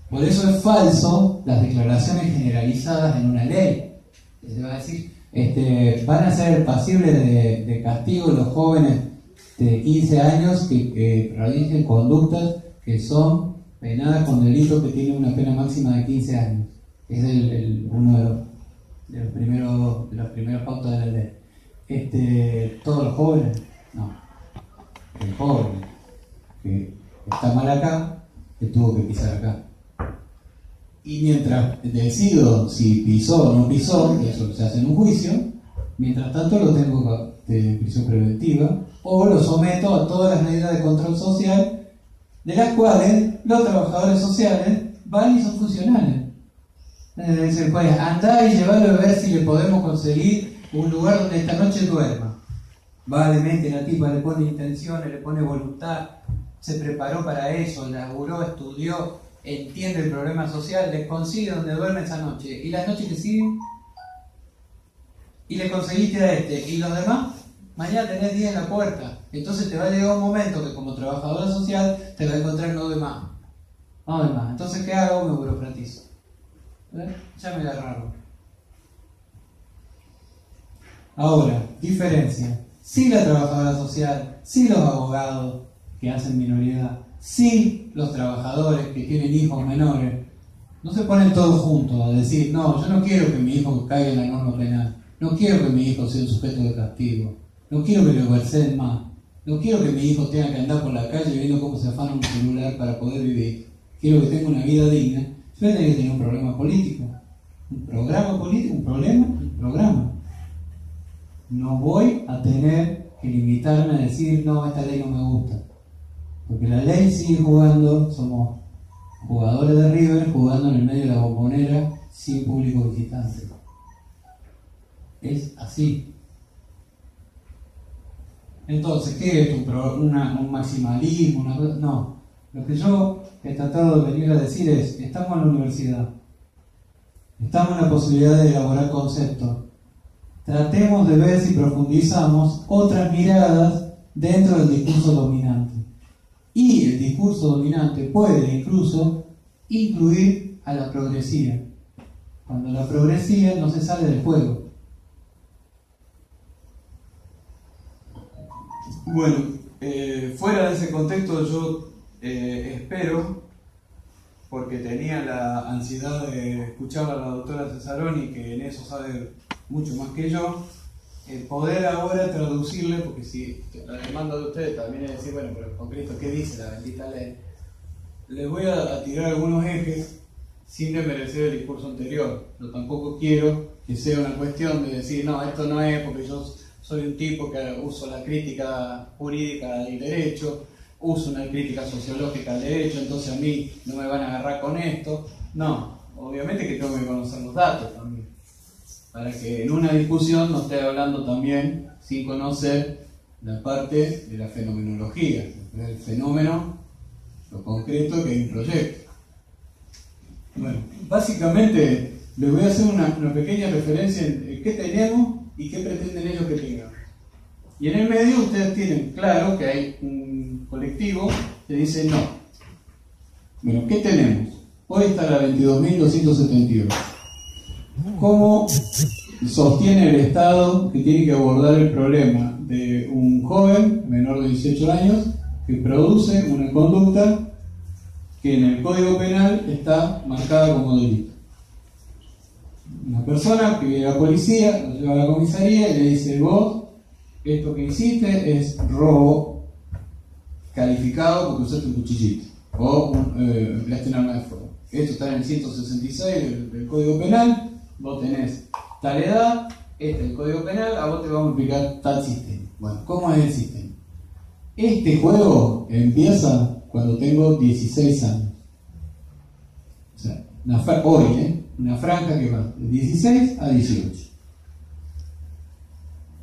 Por eso es falso las declaraciones generalizadas en una ley. Se va a decir, van a ser pasibles de castigo los jóvenes de 15 años que realicen conductas que son penadas con delitos que tienen una pena máxima de 15 años. Es uno de las primeras pautas de la ley. Todos los jóvenes, no. El joven que está mal acá, que tuvo que pisar acá. Y mientras decido si pisó o no pisó, eso se hace en un juicio, mientras tanto lo tengo de prisión preventiva o lo someto a todas las medidas de control social, de las cuales los trabajadores sociales van y son funcionales. Entonces le dice el juez, andá y llevalo a ver si le podemos conseguir un lugar donde esta noche duerma. Va, le mete, la tipa le pone intenciones, le pone voluntad, se preparó para eso, laburó, estudió, entiende el problema social, le consigue donde duerme esa noche. ¿Y las noches que siguen? Y le conseguiste a este. ¿Y los demás? Mañana tenés 10 en la puerta. Entonces te va a llegar un momento que como trabajadora social te va a encontrar no de más. No de más. Entonces, ¿qué hago? Me burocratizo. Ya me agarraron. Ahora, diferencia. Sí la trabajadora social, sí los abogados que hacen minoría, sí los trabajadores que tienen hijos menores, no se ponen todos juntos a decir, no, yo no quiero que mi hijo caiga en la norma penal, no quiero que mi hijo sea un sujeto de castigo, no quiero que lo ejercen más, no quiero que mi hijo tenga que andar por la calle viendo cómo se afana un celular para poder vivir, quiero que tenga una vida digna. Yo voy a tener que tener un problema político, un programa político, un programa. No voy a tener que limitarme a decir, no, esta ley no me gusta. Porque la ley sigue jugando, somos jugadores de River jugando en el medio de la bombonera sin público visitante. Es así. Entonces, ¿qué es un maximalismo? No. Lo que yo he tratado de venir a decir es, estamos en la universidad, estamos en la posibilidad de elaborar conceptos. Tratemos de ver si profundizamos otras miradas dentro del discurso dominante. Y el discurso dominante puede incluso incluir a la progresía. Cuando la progresía no se sale del juego. Bueno, fuera de ese contexto yo espero, porque tenía la ansiedad de escuchar a la doctora Cesaroni, que en eso sabe mucho más que yo, poder ahora traducirle, porque si la demanda de ustedes también es decir, bueno, pero en concreto, ¿qué dice la bendita ley? Les voy a tirar algunos ejes sin desmerecer el discurso anterior. Yo tampoco quiero que sea una cuestión de decir, no, esto no es porque yo soy un tipo que uso la crítica jurídica del derecho, uso una crítica sociológica del derecho, entonces a mí no me van a agarrar con esto. No, obviamente que tengo que conocer los datos también, para que en una discusión no esté hablando también sin conocer la parte de la fenomenología, el fenómeno, lo concreto que hay un proyecto. Bueno, básicamente les voy a hacer una pequeña referencia en qué tenemos y qué pretenden ellos que tengan. Y en el medio ustedes tienen claro que hay un colectivo que dice no. Bueno, ¿qué tenemos? Hoy está la 22.272. ¿Cómo sostiene el Estado que tiene que abordar el problema de un joven menor de 18 años que produce una conducta que en el Código Penal está marcada como delito? Una persona que viene a la policía, lo lleva a la comisaría y le dice, vos, esto que hiciste es robo calificado porque usaste un cuchillito o empleaste un arma de fuego. Esto está en el 166 del Código Penal, vos tenés tal edad, este es el Código Penal, a vos te vamos a explicar tal sistema. Bueno, ¿cómo es el sistema? Este juego empieza cuando tengo 16 años. O sea, una franja que va de 16 a 18.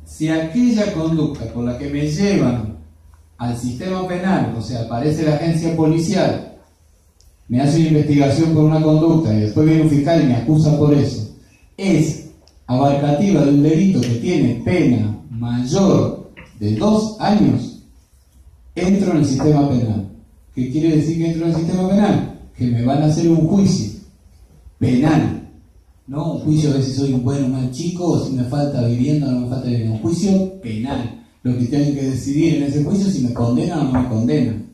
Si aquella conducta por la que me llevan al sistema penal, o sea, aparece la agencia policial, me hace una investigación por una conducta y después viene un fiscal y me acusa por eso, es abarcativa de un delito que tiene pena mayor de 2 años, entro en el sistema penal. ¿Qué quiere decir que entro en el sistema penal? Que me van a hacer un juicio penal, no un juicio de si soy un buen o mal chico, o si me falta vivienda o no me falta vivienda, un juicio penal. Lo que tienen que decidir en ese juicio es si me condenan o no me condenan.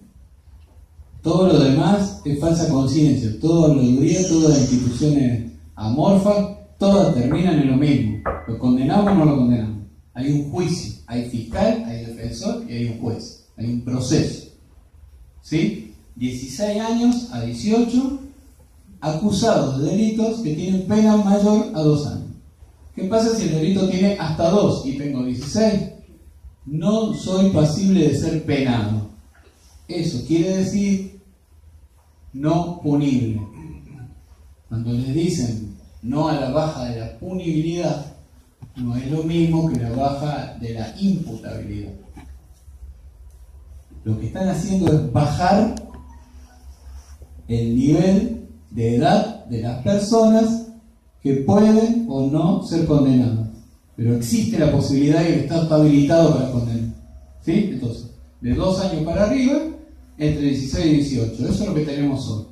Todo lo demás es falsa conciencia, toda habladuría, todas las instituciones amorfas, todas terminan en lo mismo. ¿Lo condenamos o no lo condenamos? Hay un juicio, hay fiscal, hay defensor y hay un juez, hay un proceso. ¿Sí? 16 años a 18, acusados de delitos que tienen pena mayor a 2 años. ¿Qué pasa si el delito tiene hasta 2 y tengo 16? No soy pasible de ser penado. Eso quiere decir no punible. Cuando les dicen no a la baja de la punibilidad, no es lo mismo que la baja de la imputabilidad. Lo que están haciendo es bajar el nivel de edad de las personas que pueden o no ser condenadas. Pero existe la posibilidad y el Estado está habilitado para condenar. ¿Sí? Entonces, de 2 años para arriba, entre 16 y 18. Eso es lo que tenemos hoy.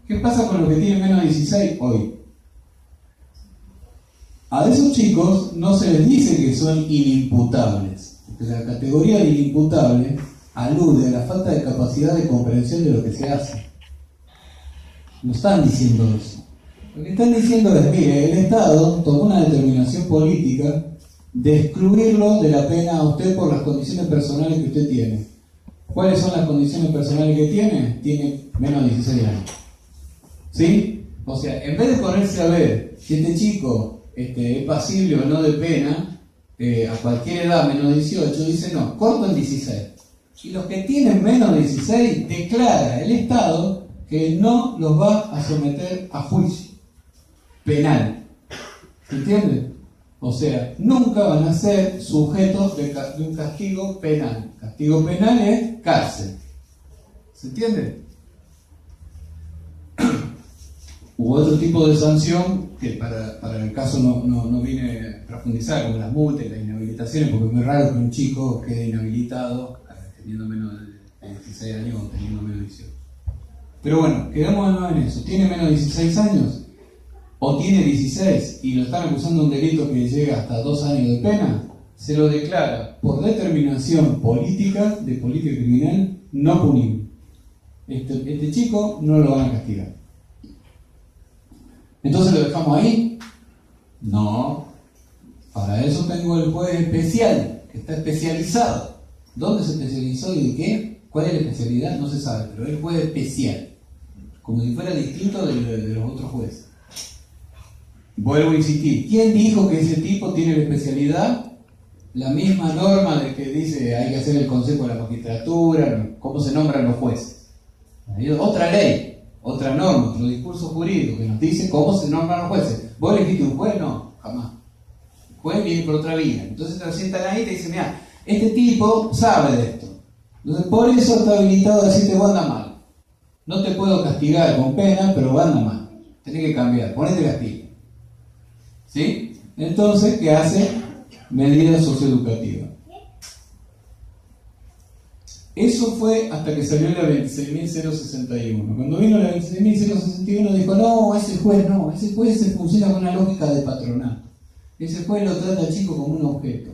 ¿Qué pasa con los que tienen menos de 16 hoy? A esos chicos no se les dice que son inimputables, porque la categoría de inimputable alude a la falta de capacidad de comprensión de lo que se hace. No están diciendo eso. Lo que están diciendo es, mire, el Estado tomó una determinación política de excluirlo de la pena a usted por las condiciones personales que usted tiene. ¿Cuáles son las condiciones personales que tiene? Tiene menos de 16 años. ¿Sí? O sea, en vez de ponerse a ver si este chico es pasible o no de pena, a cualquier edad menos de 18, dice no, corto en 16. Y los que tienen menos de 16, declara el Estado que no los va a someter a juicio penal. ¿Se entiende? O sea, nunca van a ser sujetos de un castigo penal. Castigo penal es cárcel. ¿Se entiende? U otro tipo de sanción que para el caso no vine a profundizar, como las multas y las inhabilitaciones, porque es muy raro que un chico quede inhabilitado teniendo menos de 16 años o teniendo menos de 18. Pero bueno, quedamos en eso. ¿Tiene menos de 16 años? ¿O tiene 16 y lo están acusando de un delito que llega hasta 2 años de pena? Se lo declara por determinación política, de política criminal, no punible. Este chico no lo van a castigar. ¿Entonces lo dejamos ahí? No. Para eso tengo el juez especial, que está especializado. ¿Dónde se especializó y de qué? ¿Cuál es la especialidad? No se sabe, pero es el juez especial. Como si fuera distinto de los otros jueces. Vuelvo a insistir. ¿Quién dijo que ese tipo tiene la especialidad? La misma norma de que dice hay que hacer el consejo de la magistratura, cómo se nombran los jueces. Hay otra ley, otra norma, otro discurso jurídico que nos dice cómo se nombran los jueces. ¿Vos elegiste un juez? No, jamás. El juez viene por otra vía. Entonces te sientan ahí y te dicen, mira, este tipo sabe de esto. Entonces por eso está habilitado a decirte vos anda mal. No te puedo castigar con pena, pero vos anda mal. Tenés que cambiar, ponete castigo. ¿Sí? Entonces, ¿qué hace? Medidas socioeducativas. Eso fue hasta que salió la 26.061. Cuando vino la 26.061 dijo, no, ese juez se funciona con una lógica de patronato. Ese juez lo trata al chico como un objeto.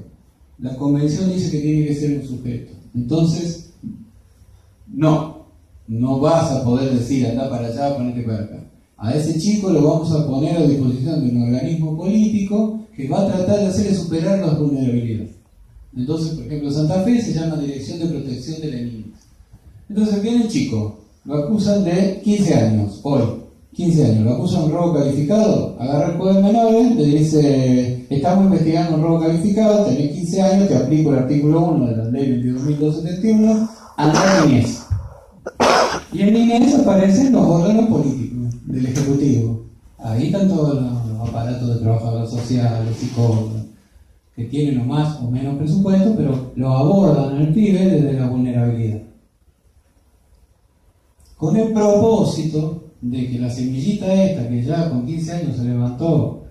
La convención dice que tiene que ser un sujeto. Entonces, no vas a poder decir, anda para allá, ponete para acá. A ese chico lo vamos a poner a disposición de un organismo político que va a tratar de hacerle superar las vulnerabilidades. Entonces, por ejemplo, Santa Fe se llama Dirección de Protección de la Niñez. Entonces viene el chico, lo acusan de 15 años, hoy, 15 años, lo acusan de robo calificado, agarra el juez de menores, le dice, estamos investigando un robo calificado, tenés 15 años, te aplico el artículo 1 de la ley 22.271, anda en niñez. Y en niñez aparecen los órganos políticos del Ejecutivo. Ahí están todos los aparatos de trabajadores sociales, psicólogos, que tienen o más o menos presupuesto, pero lo abordan al pibe desde la vulnerabilidad. Con el propósito de que la semillita esta, que ya con 15 años se levantó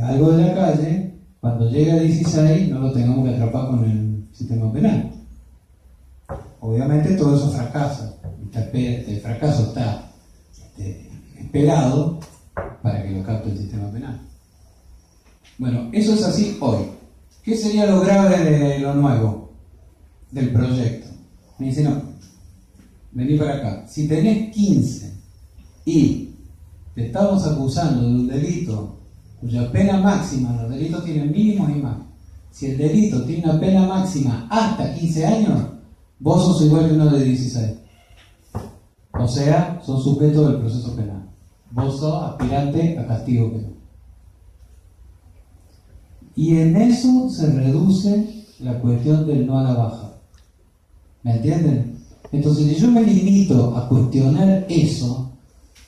algo de la calle, cuando llegue a 16 no lo tengamos que atrapar con el sistema penal. Obviamente todo eso fracasa. El fracaso está esperado para que lo capte el sistema penal. Bueno, eso es así hoy. ¿Qué sería lo grave de lo nuevo? Del proyecto. Me dice, no, vení para acá. Si tenés 15 y te estamos acusando de un delito cuya pena máxima, los delitos tienen mínimos y más. Si el delito tiene una pena máxima hasta 15 años, vos sos igual que uno de 16. O sea, sos sujeto del proceso penal. Vos sos aspirante a castigo penal. Y en eso se reduce la cuestión del no a la baja. ¿Me entienden? Entonces, si yo me limito a cuestionar eso,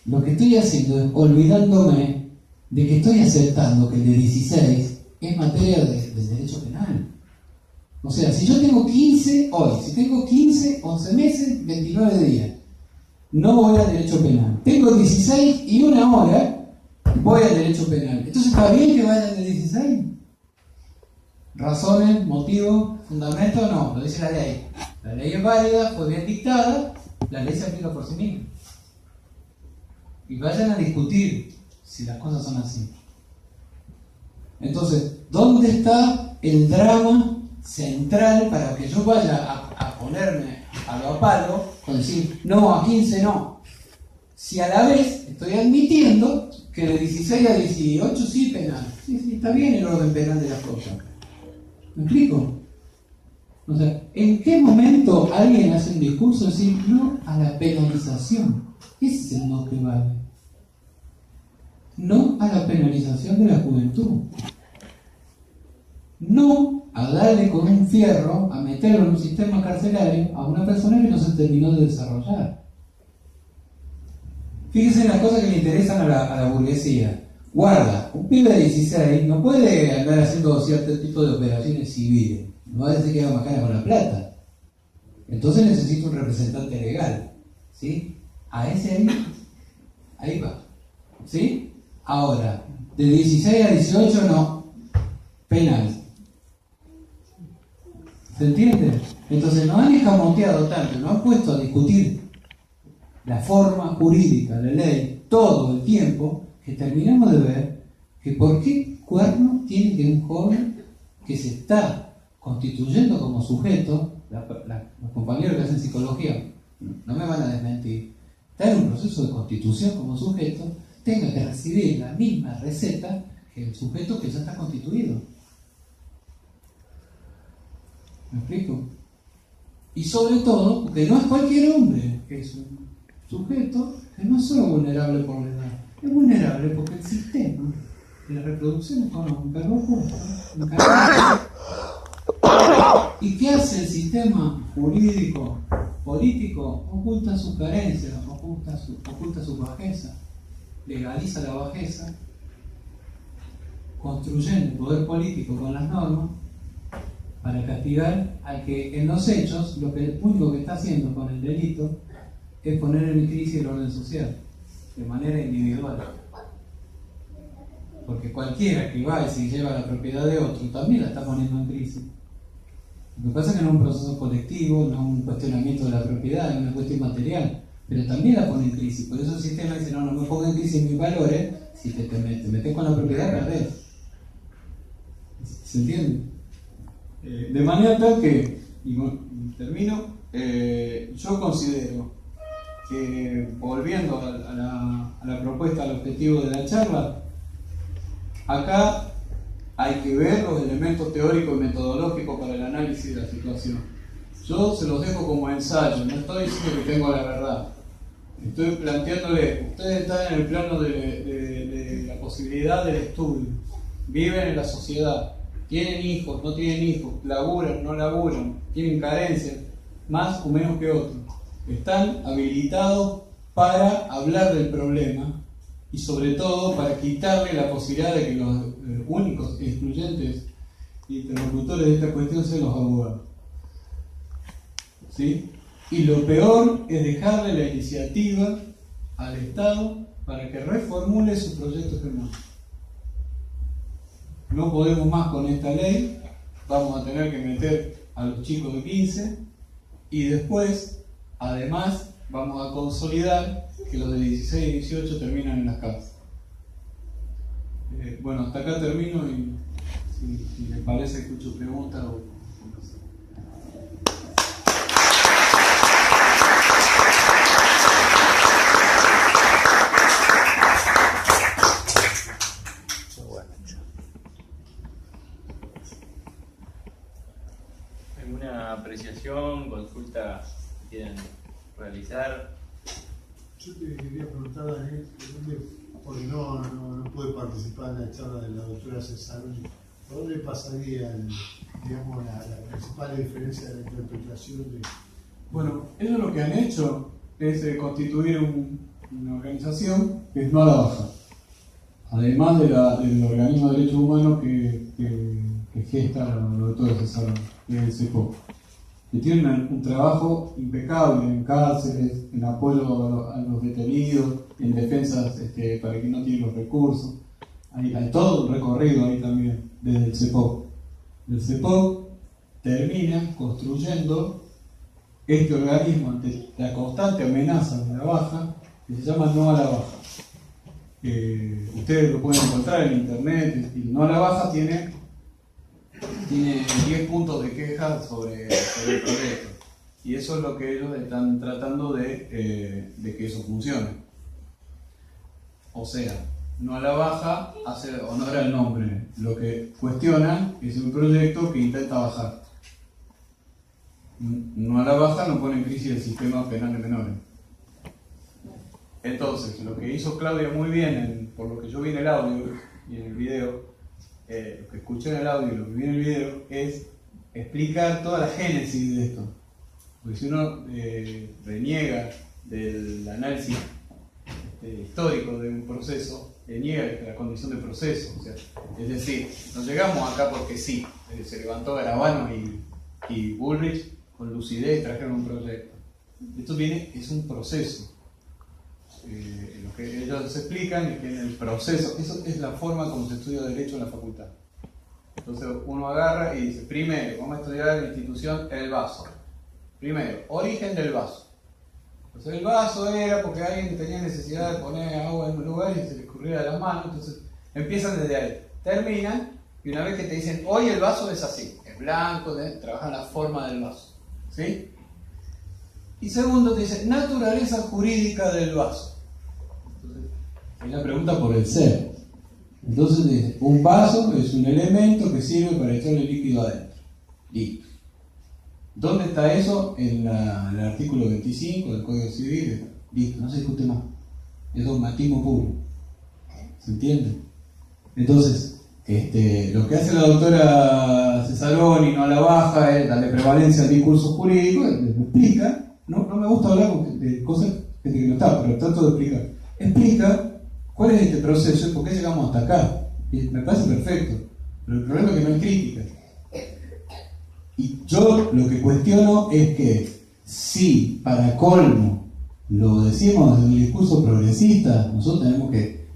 lo que estoy haciendo es olvidándome de que estoy aceptando que el de 16 es materia del derecho penal. O sea, si yo tengo 15 hoy, si tengo 15, 11 meses, 29 días, no voy al derecho penal. Tengo 16 y 1 hora, voy al derecho penal. Entonces, ¿está bien que vaya al de 16? ¿Razones, motivos, fundamentos? No, lo dice la ley. La ley es válida, fue bien dictada, la ley se aplica por sí misma. Y vayan a discutir si las cosas son así. Entonces, ¿dónde está el drama central para que yo vaya a ponerme a lo a palo con decir, no, a 15 no? Si a la vez estoy admitiendo que de 16 a 18 sí penal. Sí, está bien el orden penal de las cosas. ¿Me explico? O sea, ¿en qué momento alguien hace un discurso de decir no a la penalización? Ese es el no que vale. No a la penalización de la juventud. No a darle con un fierro, a meterlo en un sistema carcelario a una persona que no se terminó de desarrollar. Fíjense en las cosas que le interesan a la burguesía. Guarda, un pibe de 16 no puede andar haciendo cierto tipo de operaciones civiles. No va a decir que haga macana con la plata. Entonces necesita un representante legal. ¿Sí? A ese ahí va. ¿Sí? Ahora, de 16 a 18 no. Penal. ¿Se entiende? Entonces nos han escamoteado tanto, nos han puesto a discutir la forma jurídica, la ley, todo el tiempo, que terminamos de ver que por qué cuerno tiene que un joven que se está constituyendo como sujeto, los compañeros que hacen psicología no me van a desmentir, está en un proceso de constitución como sujeto, tenga que recibir la misma receta que el sujeto que ya está constituido. ¿Me explico? Y sobre todo, porque no es cualquier hombre, es un sujeto que no es solo vulnerable por la edad, es vulnerable porque el sistema de la reproducción económica lo oculta. ¿Y qué hace el sistema jurídico, político? Oculta sus carencias, oculta su bajeza, legaliza la bajeza, construyendo el poder político con las normas para castigar al que en los hechos lo único que está haciendo con el delito es poner en crisis el orden social de manera individual, porque cualquiera que va y se lleva la propiedad de otro también la está poniendo en crisis. Lo que pasa es que no es un proceso colectivo, no es un cuestionamiento de la propiedad, es una cuestión material, pero también la pone en crisis. Por eso el sistema dice, no me pongo en crisis mis valores, si te metes con la propiedad perdés. ¿Se entiende? De manera tal que, y termino, yo considero que, volviendo a la propuesta, al objetivo de la charla, acá hay que ver los elementos teóricos y metodológicos para el análisis de la situación. Yo se los dejo como ensayo, no estoy diciendo que tengo la verdad. Estoy planteándole, ustedes están en el plano de la posibilidad del estudio, viven en la sociedad, tienen hijos, no tienen hijos, laburan, no laburan, tienen carencias, más o menos que otros. Están habilitados para hablar del problema y sobre todo para quitarle la posibilidad de que los únicos excluyentes interlocutores de esta cuestión sean los abogados. ¿Sí? Y lo peor es dejarle la iniciativa al Estado para que reformule su proyecto hegemónico. No podemos más con esta ley, vamos a tener que meter a los chicos de 15 y después, además, vamos a consolidar que los de 16 y 18 terminan en las cárceles. Bueno, hasta acá termino y si les parece escucho preguntas o conversaciones. ¿Alguna apreciación, consulta que quieran realizar? Yo te quería preguntar, Daniel, porque no pude participar en la charla de la doctora Cesaroni, ¿por dónde pasaría digamos, la principal diferencia de la interpretación de... Bueno, ellos lo que han hecho es constituir una organización que es no a la baja. además del organismo de derechos humanos que gesta los doctores de salud, que es el CEPOC, que tienen un trabajo impecable en cárceles, en apoyo a los detenidos, en defensas para quien no tiene los recursos. Hay todo un recorrido ahí también, desde el CEPOC. El CEPOC termina construyendo este organismo ante la constante amenaza de la baja, que se llama No a la Baja. Ustedes lo pueden encontrar en internet, y No a la Baja tiene 10 puntos de queja sobre el proyecto. Y eso es lo que ellos están tratando de que eso funcione. O sea, No a la Baja hace honor al nombre. Lo que cuestionan es un proyecto que intenta bajar. No a la Baja no pone en crisis el sistema penal de menores. Entonces, lo que hizo Claudia muy bien, por lo que yo vi en el audio y en el video, lo que escuché en el audio y lo que vi en el video, es explicar toda la génesis de esto. Porque si uno reniega del análisis histórico de un proceso, niega la condición de proceso. O sea, es decir, no llegamos acá porque sí. Se levantó Garabano y Bullrich con lucidez trajeron un proyecto. Esto es un proceso. Lo que ellos explican es que en el proceso, eso es la forma como se estudia derecho en la facultad. Entonces uno agarra y dice, primero, vamos a estudiar la institución El Vaso. Primero, origen del vaso. Entonces el vaso era porque alguien tenía necesidad de poner agua en un lugar y se le escurría de las manos. Entonces empiezan desde ahí, terminan, y una vez que te dicen, hoy el vaso es así, es blanco, trabajan la forma del vaso. ¿Sí? Y segundo te dice, naturaleza jurídica del vaso. Entonces, es la pregunta por el ser. Entonces dice, un vaso es un elemento que sirve para echarle líquido adentro. Listo. ¿Dónde está eso? En el artículo 25 del Código Civil. Listo, no se discute más. Es dogmatismo puro. ¿Se entiende? Entonces, lo que hace la doctora Cesaroni, No a la Baja, es darle prevalencia al discurso jurídico, le explica. No me gusta hablar de cosas que no está, pero trato de explicar. Explica cuál es este proceso y por qué llegamos hasta acá. Y me parece perfecto, pero el problema es que no hay crítica. Y yo lo que cuestiono es que si para colmo lo decimos desde un discurso progresista, nosotros tenemos que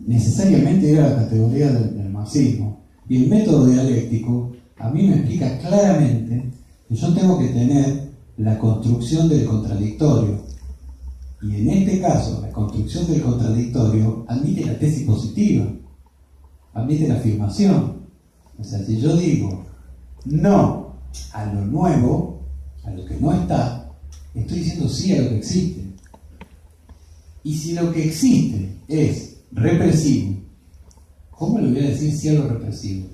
necesariamente ir a la categoría del marxismo. Y el método dialéctico a mí me explica claramente que yo tengo que tener la construcción del contradictorio. Y en este caso, la construcción del contradictorio admite la tesis positiva, admite la afirmación. O sea, si yo digo no a lo nuevo, a lo que no está, estoy diciendo sí a lo que existe. Y si lo que existe es represivo, ¿cómo le voy a decir sí a lo represivo?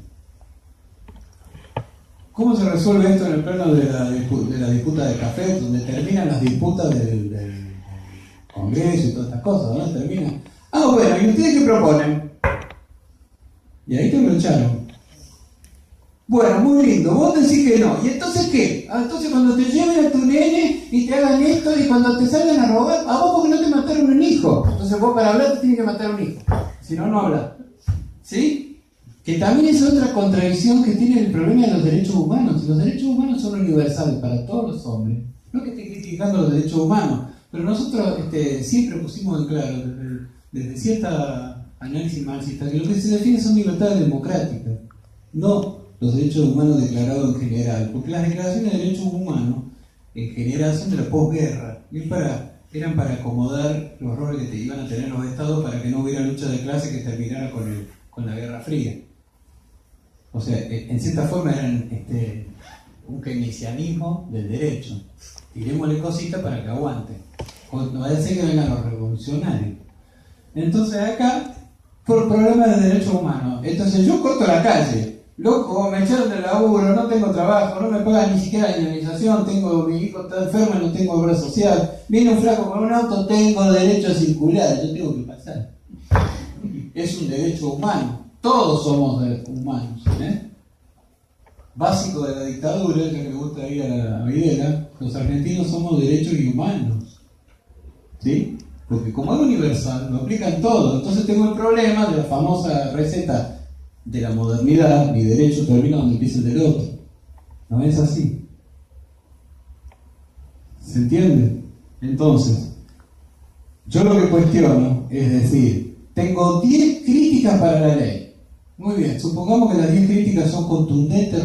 ¿Cómo se resuelve esto en el plano de la disputa de café, donde terminan las disputas del Congreso y todas estas cosas? ¿Dónde termina? Bueno, ¿y ustedes qué proponen? Y ahí te lo echaron. Bueno, muy lindo, vos decís que no. ¿Y entonces qué? Entonces cuando te lleven a tu nene y te hagan esto y cuando te salgan a robar, a vos porque no te mataron un hijo. Entonces vos para hablar te tienes que matar un hijo. Si no, no hablas. ¿Sí? Que también es otra contradicción que tiene el problema de los derechos humanos. Los derechos humanos son universales para todos los hombres. No que esté criticando los derechos humanos, pero nosotros siempre pusimos en claro, desde cierta análisis marxista, que lo que se define son libertades democráticas, no los derechos humanos declarados en general, porque las declaraciones de derechos humanos en general son de la posguerra y eran para acomodar los roles que te iban a tener los estados para que no hubiera lucha de clase que terminara con la Guerra Fría. O sea, en cierta forma eran un keynesianismo del derecho. Tirémosle cositas para que aguante. No vaya a ser que vengan los revolucionarios. Entonces acá, por problemas de derechos humanos, entonces yo corto la calle. Loco, me echaron del laburo, no tengo trabajo, no me pagan ni siquiera la indemnización, mi hijo está enfermo y no tengo obra social. Viene un flaco con un auto, tengo derecho a circular, yo tengo que pasar. Es un derecho humano, todos somos humanos. Básico de la dictadura, ya que me gusta ir a la Videla, los argentinos somos derechos y humanos. ¿Sí? Porque como es universal, lo aplica en todo. Entonces tengo el problema de la famosa receta de la modernidad: mi derecho termina donde empieza el del otro. No es así. ¿Se entiende? Entonces, yo lo que cuestiono es decir, tengo 10 críticas para la ley. Muy bien, supongamos que las 10 críticas son contundentes,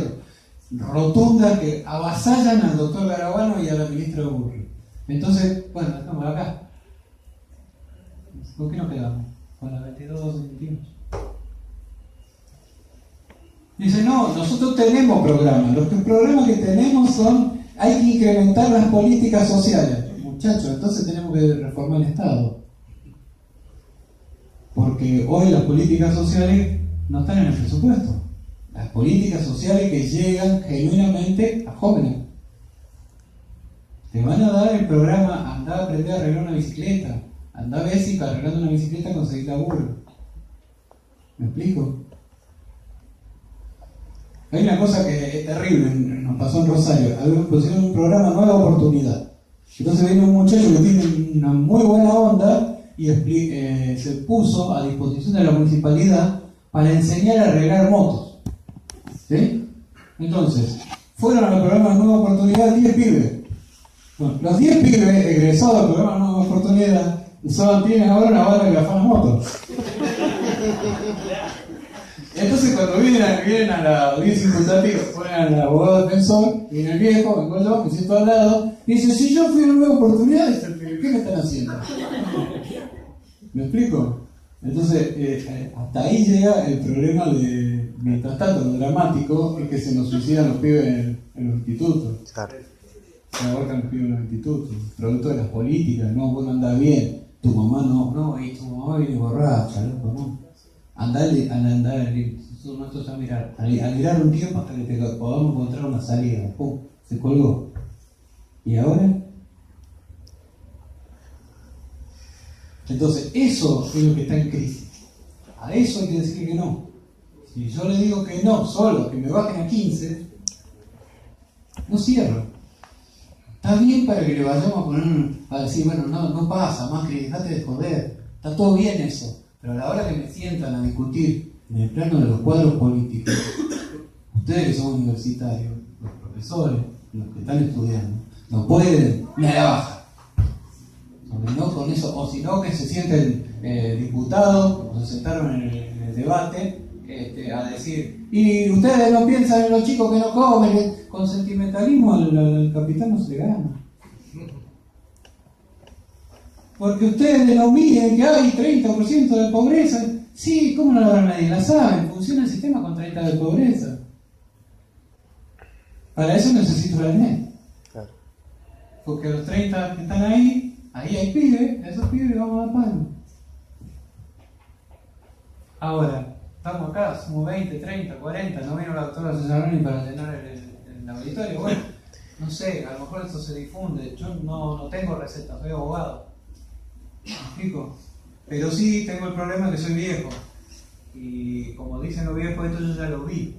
rotundas, que avasallan al doctor Garabano y a la ministra Burri. Entonces, bueno, estamos acá. ¿Con qué nos quedamos? Con las 22 sentimos. Dice, no, nosotros tenemos programas. Los programas que tenemos son, hay que incrementar las políticas sociales. Muchachos, entonces tenemos que reformar el Estado. Porque hoy las políticas sociales no están en el presupuesto. Las políticas sociales que llegan genuinamente a jóvenes. Te van a dar el programa, andá a aprender a arreglar una bicicleta. Andá a ver si arreglando una bicicleta conseguís laburo. ¿Me explico? Hay una cosa que es terrible, nos pasó en Rosario. Pusieron un programa Nueva Oportunidad. Entonces viene un muchacho que tiene una muy buena onda y se puso a disposición de la municipalidad para enseñar a arreglar motos. ¿Sí? Entonces, fueron al programa Nueva Oportunidad 10 pibes. Bueno, los 10 pibes egresados del programa Nueva Oportunidad tienen ahora una banda que afana motos. Entonces cuando vienen a la audiencia imputativa, ponen al abogado defensor, viene el viejo, vengo yo, me siento al lado, y dice, si yo fui a una nueva oportunidad, ¿qué me están haciendo? ¿Me explico? Entonces, hasta ahí llega el problema de, mientras tanto, lo dramático es que se nos suicidan los pibes en los institutos. Claro. Se abortan los pibes en los institutos, producto de las políticas, no, vos no andás bien, tu mamá no, y tu mamá viene borracha, loco, no. Andar, nosotros a mirar un tiempo hasta que podamos encontrar una salida. ¡Pum! Se colgó. ¿Y ahora? Entonces, eso es lo que está en crisis. A eso hay que decir que no. Si yo le digo que no, solo que me bajen a 15, no cierro. Está bien para que le vayamos a poner, a decir, bueno, no pasa, más que dejate de joder. Está todo bien eso. Pero a la hora que me sientan a discutir en el plano de los cuadros políticos, ustedes que son universitarios, los profesores, los que están estudiando, no pueden, me la baja. No con eso, o si no, que se sienten diputados, como se sentaron en el debate, a decir, y ustedes no piensan en los chicos que no comen, con sentimentalismo al capitán no se le gana. Porque ustedes denominan que hay 30% de pobreza. Sí, ¿cómo no lo van a medir? La saben, funciona el sistema con 30% de pobreza. Para eso necesito la net. Claro. Porque los 30 que están ahí hay pibes, a esos pibes les vamos a dar palo. Ahora, estamos acá, somos 20, 30, 40, no vino la doctora Cesaroni para llenar el auditorio. Bueno, no sé, a lo mejor esto se difunde. Yo no tengo receta, soy abogado. ¿Me explico? Pero sí tengo el problema que soy viejo. Y como dicen los viejos, esto yo ya lo vi.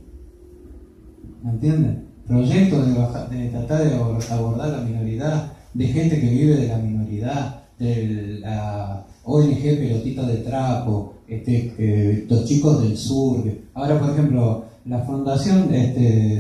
¿Me entienden? Proyectos de tratar de abordar la minoridad, de gente que vive de la minoridad, de la ONG Pelotita de Trapo, los chicos del sur. Ahora, por ejemplo, la Fundación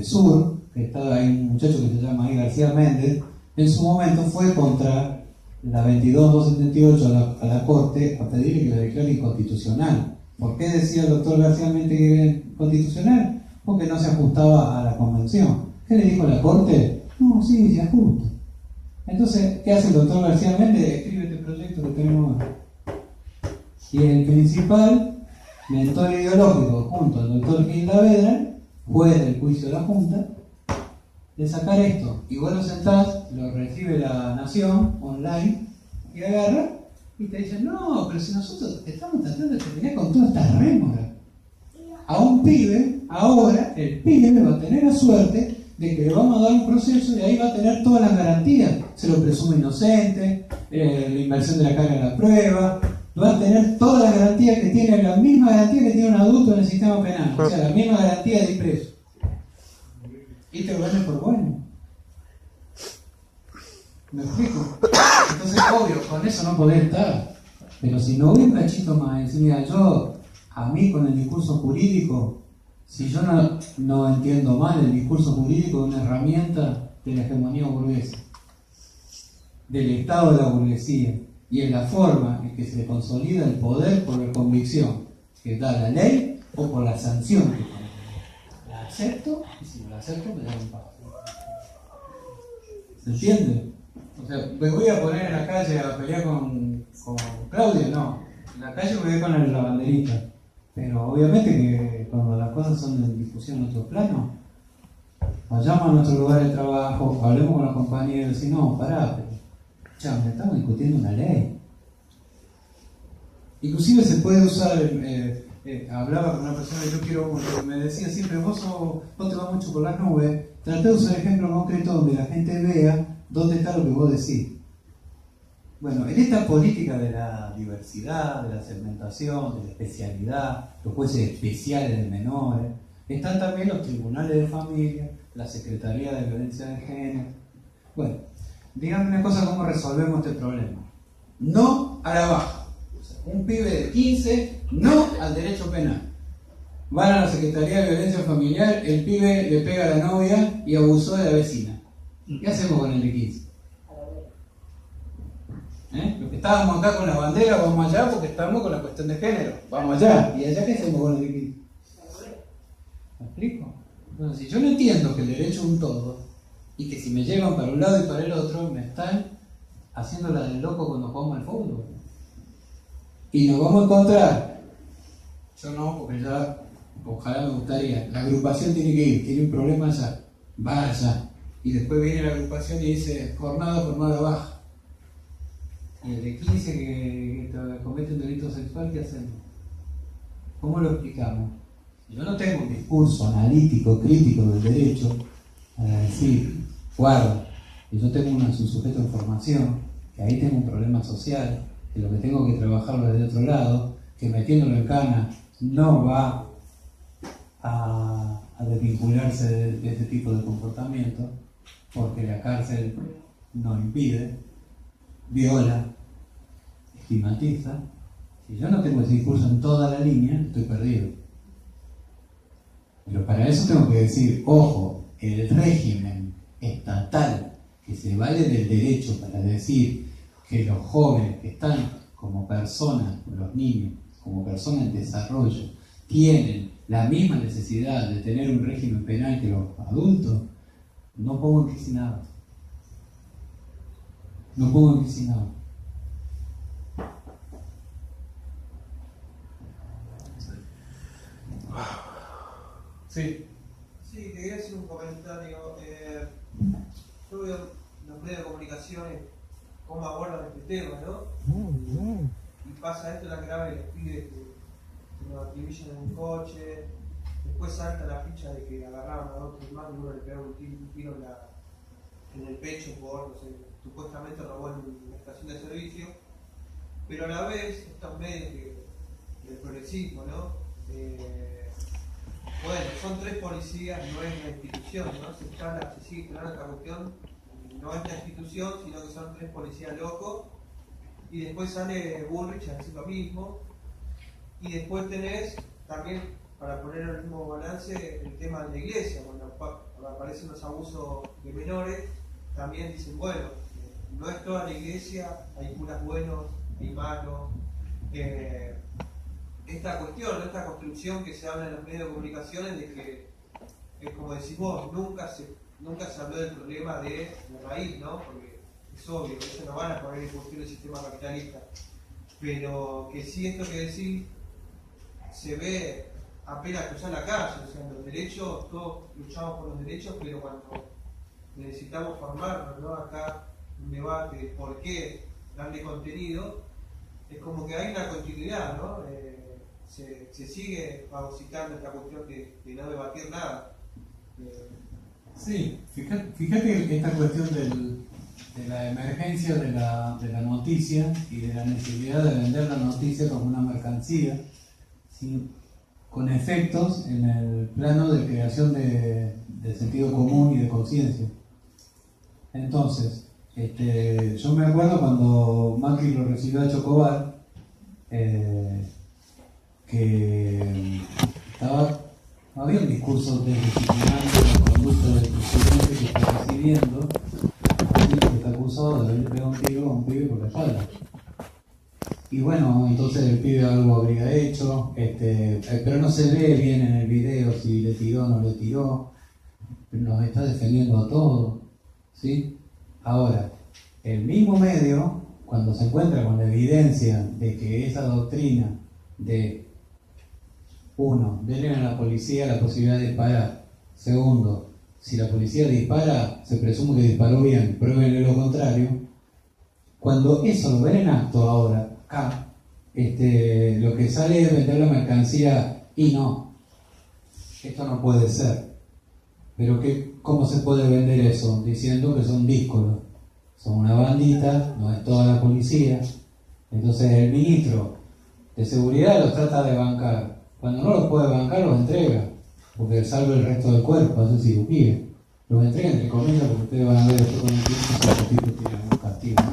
Sur, que está ahí un muchacho que se llama ahí García Méndez, en su momento fue contra la 22.278 a la Corte a pedirle que la declare inconstitucional. ¿Por qué decía el doctor García Méndez que era inconstitucional? Porque no se ajustaba a la convención. ¿Qué le dijo la Corte? No, sí, se ajusta. Entonces, ¿qué hace el doctor García Méndez? Escribe este proyecto que tenemos ahora. Y el principal mentor ideológico, junto al doctor Gil Lavedra, juez del juicio de la Junta, de sacar esto. Y vos lo sentás, lo recibe la Nación online y agarra y te dicen, no, pero si nosotros estamos tratando de terminar con toda esta rémora. A un pibe, ahora el pibe va a tener la suerte de que le vamos a dar un proceso y ahí va a tener todas las garantías. Se lo presume inocente, la inversión de la carga de la prueba, va a tener todas las garantías que tiene, la misma garantía que tiene un adulto en el sistema penal, o sea, la misma garantía de ingreso. Y te vuelves por bueno. ¿Me explico? Entonces, obvio, con eso no podés estar. Pero si no voy un cachito más, decir, mira, a mí con el discurso jurídico, si yo no entiendo mal el discurso jurídico de una herramienta de la hegemonía burguesa, del Estado de la burguesía, y en la forma en que se consolida el poder por la convicción que da la ley o por la sanción que pone. La acepto, y si no la acepto me da un paso. ¿Se entiende? O sea, ¿me voy a poner en la calle a pelear con Claudia? No. En la calle me voy con la banderita. Pero obviamente que cuando las cosas son de discusión en otro plano, vayamos a nuestro lugar de trabajo, hablemos con los compañeros y decimos, no, pará, pero estamos discutiendo una ley. Inclusive se puede usar, hablaba con una persona que me decía siempre, vos te vas mucho por las nubes, traté de usar ejemplos concretos donde la gente vea dónde está lo que vos decís. Bueno, en esta política de la diversidad, de la segmentación, de la especialidad, los jueces especiales de menores, están también los tribunales de familia, la Secretaría de Violencia de Género. Bueno, díganme una cosa, ¿cómo resolvemos este problema? No a la baja. O sea, un pibe de 15, no al derecho penal. Van a la Secretaría de Violencia Familiar, el pibe le pega a la novia y abusó de la vecina. ¿Qué hacemos con el de 15? Los que estábamos acá con la bandera, vamos allá porque estamos con la cuestión de género. Vamos allá. ¿Y allá qué hacemos con el de 15? ¿Me explico? Entonces, si yo no entiendo que el derecho es un todo y que si me llevan para un lado y para el otro, me están haciendo la del loco cuando jugamos al fútbol. Y nos vamos a encontrar. Yo no, porque ya, ojalá me gustaría. La agrupación tiene que ir, tiene un problema allá. Va allá. Y después viene la agrupación y dice, jornada por mala baja. Y el de 15 que comete un delito sexual, ¿qué hacemos? ¿Cómo lo explicamos? Yo no tengo un discurso analítico, crítico del derecho para decir, guarda, que yo tengo un sujeto de formación, que ahí tengo un problema social, que lo que tengo que trabajarlo desde otro lado, que metiéndolo en cana no va a desvincularse de este tipo de comportamiento, porque la cárcel no impide, viola, estigmatiza. Si yo no tengo ese discurso en toda la línea, estoy perdido. Pero para eso tengo que decir, ojo, el régimen estatal que se vale del derecho para decir que los jóvenes que están como personas, los niños, como personas en desarrollo, tienen la misma necesidad de tener un régimen penal que los adultos, no pongo en crisis nada. No pongo en crisis nada. Sí. Sí, quería hacer un comentario. Yo veo los medios de comunicación cómo abordan este tema, ¿no? Y pasa esto, la grave les pide que lo acribillen en un coche, después salta la ficha de que agarraron a otro hermano y uno le pegaron un tiro en el pecho por, no sé, supuestamente robó en una estación de servicio, pero a la vez estos medios del progresismo, ¿no? Bueno, son 3 policías, no es la institución, ¿no? Se sigue esperando esta cuestión, no es la institución, sino que son 3 policías locos, y después sale Bullrich a decir lo mismo, y después tenés también, para poner el mismo balance, el tema de la iglesia, cuando aparecen los abusos de menores, también dicen, bueno, no es toda la iglesia, hay curas buenos, hay malos. Esta cuestión, esta construcción que se habla en los medios de comunicación de que, es como decís vos, nunca se habló del problema de raíz, ¿no? Porque es obvio, ellos no van a poner en cuestión el sistema capitalista. Pero que sí, esto que decís, se ve apenas cruzar la calle, o sea, los derechos, todos luchamos por los derechos, pero cuando necesitamos formarnos, ¿no? Acá un debate de por qué darle contenido, es como que hay una continuidad, ¿no? Se sigue fagocitando esta cuestión de no debatir nada. Sí, fíjate que esta cuestión de la emergencia de la noticia y de la necesidad de vender la noticia como una mercancía, ¿sí? Con efectos en el plano de creación de sentido común y de conciencia. Entonces, yo me acuerdo cuando Macri lo recibió a Chocobar, que había un discurso desdisciplinante de la conducta del presidente que está recibiendo un tipo que está acusado de haberle pegado un tiro a un pibe por la espalda. Y bueno, entonces el pibe algo habría hecho, pero no se ve bien en el video si le tiró o no le tiró. Nos está defendiendo a todos, ¿sí? Ahora, el mismo medio, cuando se encuentra con la evidencia de que esa doctrina de, uno, denle a la policía la posibilidad de disparar. Segundo, si la policía dispara, se presume que disparó bien, pruébenle lo contrario. Cuando eso lo ven en acto ahora, acá, lo que sale es vender la mercancía y no, esto no puede ser. Pero ¿cómo se puede vender eso? Diciendo que son díscolos, son una bandita, no es toda la policía. Entonces el ministro de seguridad los trata de bancar. Cuando no los puede bancar, los entrega, porque salve el resto del cuerpo, hace cirugía. Los entrega entre comillas, porque ustedes van a ver después con el tiempo si los tipos tienen un castigo, ¿no?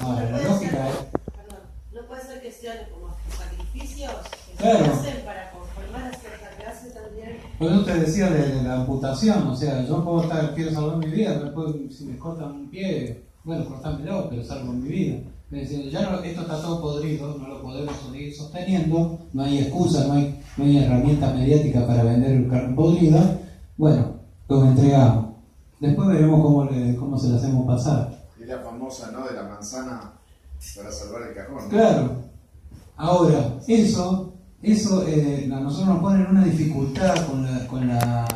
Ahora, la lógica es... Perdón, no puede ser que sean como sacrificios que Claro. se hacen para conformar a cierta clase también. Por eso te decía de la amputación, o sea, yo puedo quiero salvar mi vida, pero después si me cortan un pie, bueno, cortámelo, pero salvo mi vida. Me decían, ya no, esto está todo podrido, no lo podemos seguir sosteniendo, no hay excusa, no hay herramienta mediática para vender carne podrida, bueno, los entregamos. Después veremos cómo se la hacemos pasar. Es la famosa, ¿no? De la manzana para salvar el cajón, ¿no? Claro. Ahora, eso a nosotros nos pone en una dificultad con la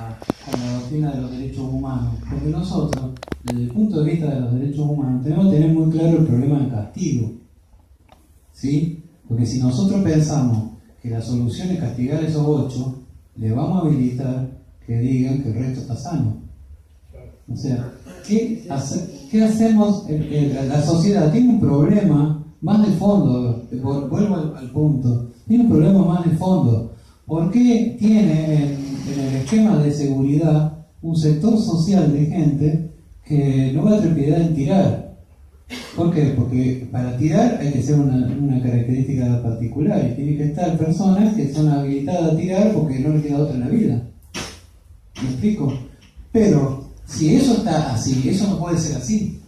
doctrina de los derechos humanos, porque nosotros, desde el punto de vista de los derechos humanos, tenemos que tener muy claro el problema del castigo, ¿sí? Porque si nosotros pensamos que la solución es castigar a esos 8, le vamos a habilitar que digan que el resto está sano. O sea, ¿qué hacemos? La sociedad tiene un problema más de fondo, vuelvo al punto, tiene un problema más de fondo. ¿Por qué tiene en el esquema de seguridad un sector social de gente que no va a tener piedad en tirar? ¿Por qué? Porque para tirar hay que ser una característica particular y tiene que estar personas que son habilitadas a tirar porque no les queda otra en la vida. ¿Me explico? Pero si eso está así, eso no puede ser así.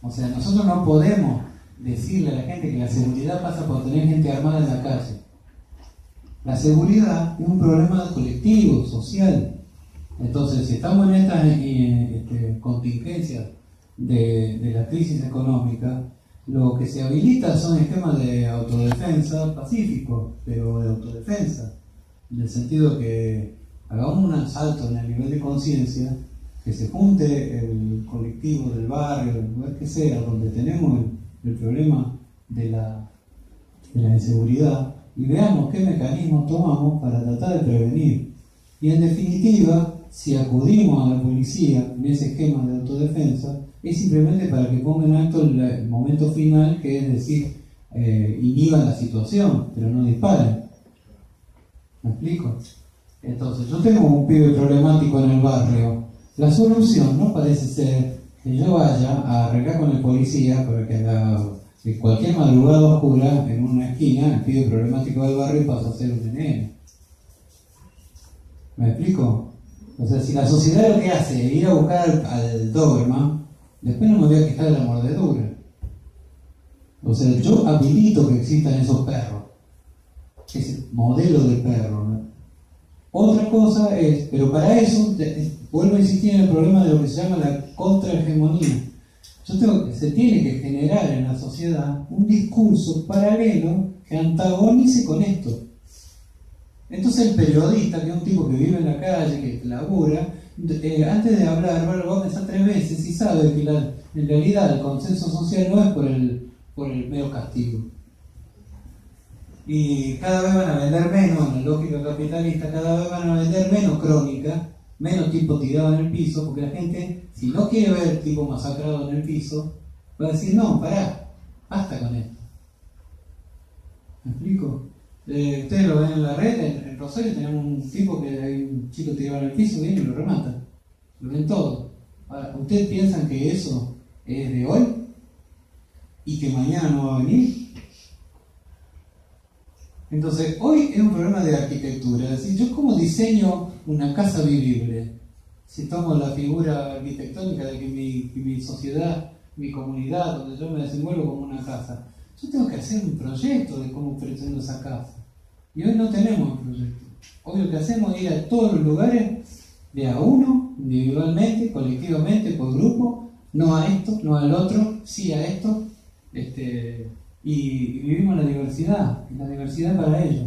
O sea, nosotros no podemos decirle a la gente que la seguridad pasa por tener gente armada en la calle. La seguridad es un problema colectivo, social. Entonces, si estamos en estas contingencias de la crisis económica, lo que se habilita son esquemas de autodefensa pacíficos, pero de autodefensa, en el sentido que hagamos un salto en el nivel de conciencia, que se junte el colectivo del barrio, el lugar que sea, donde tenemos el problema de la inseguridad, y veamos qué mecanismos tomamos para tratar de prevenir. Y en definitiva, si acudimos a la policía en ese esquema de autodefensa, es simplemente para que ponga en acto el momento final, que es decir, inhiban la situación, pero no disparen. ¿Me explico? Entonces, yo tengo un pibe problemático en el barrio. La solución no parece ser que yo vaya a arreglar con el policía para que haga cualquier madrugada oscura en una esquina, el pibe problemático del barrio pasa a ser un nene. ¿Me explico? O sea, si la sociedad lo que hace es ir a buscar al Doberman, después no me voy a quejar de la mordedura. O sea, yo habilito que existan esos perros, ese modelo de perro, ¿no? Otra cosa es, pero para eso, vuelvo a insistir en el problema de lo que se llama la contrahegemonía. Se tiene que generar en la sociedad un discurso paralelo que antagonice con esto. Entonces el periodista, que es un tipo que vive en la calle, que labura, antes de hablar, va a pensar 3 veces y sabe que en realidad el consenso social no es por el mero castigo. Y cada vez van a vender menos, en la lógica capitalista, cada vez van a vender menos crónica, menos tipo tirado en el piso, porque la gente, si no quiere ver tipo masacrado en el piso, va a decir, no, pará, basta con esto. ¿Me explico? Ustedes lo ven en la red, en Rosario tenemos un tipo que hay un chico tirado en el piso, viene y lo remata. Lo ven todo. Ahora, ¿ustedes piensan que eso es de hoy? ¿Y que mañana no va a venir? Entonces, hoy es un problema de arquitectura. Es decir, ¿yo cómo diseño una casa vivible? Si tomo la figura arquitectónica de que mi sociedad, mi comunidad, donde yo me desenvuelvo como una casa, yo tengo que hacer un proyecto de cómo pretendo esa casa. Y hoy no tenemos un proyecto. Hoy lo que hacemos es ir a todos los lugares, de a uno, individualmente, colectivamente, por grupo, no a esto, no al otro, sí a esto, y vivimos la diversidad para ellos.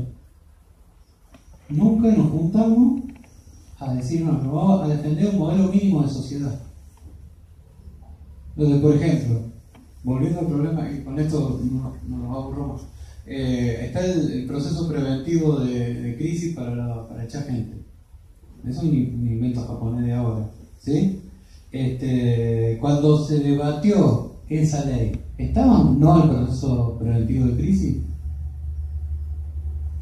Nunca nos juntamos a decirnos, nos vamos a defender un modelo mínimo de sociedad. Donde, por ejemplo, volviendo al problema, y con esto no nos aburrimos, está el proceso preventivo de crisis para echar gente. Eso es un invento japonés de ahora, ¿sí? Cuando se debatió esa ley, ¿estaban no el proceso preventivo de crisis?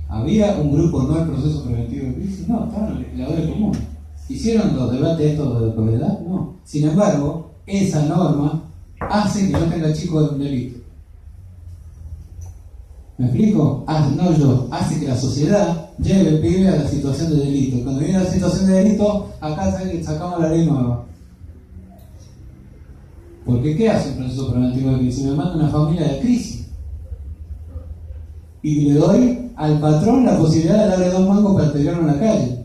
¿Había un grupo no el proceso preventivo de crisis? No, estaban los legisladores comunes. ¿Hicieron los debates estos de propiedad? No. Sin embargo, esa norma hace que no tenga chicos de un delito. ¿Me explico? No yo, hace que la sociedad lleve el pibe a la situación de delito. Cuando viene la situación de delito, acá sacamos la ley nueva. Porque ¿qué hace un proceso preventivo de crisis? Me manda una familia de crisis. Y le doy al patrón la posibilidad de darle 2 mangos para tirarlo en la calle.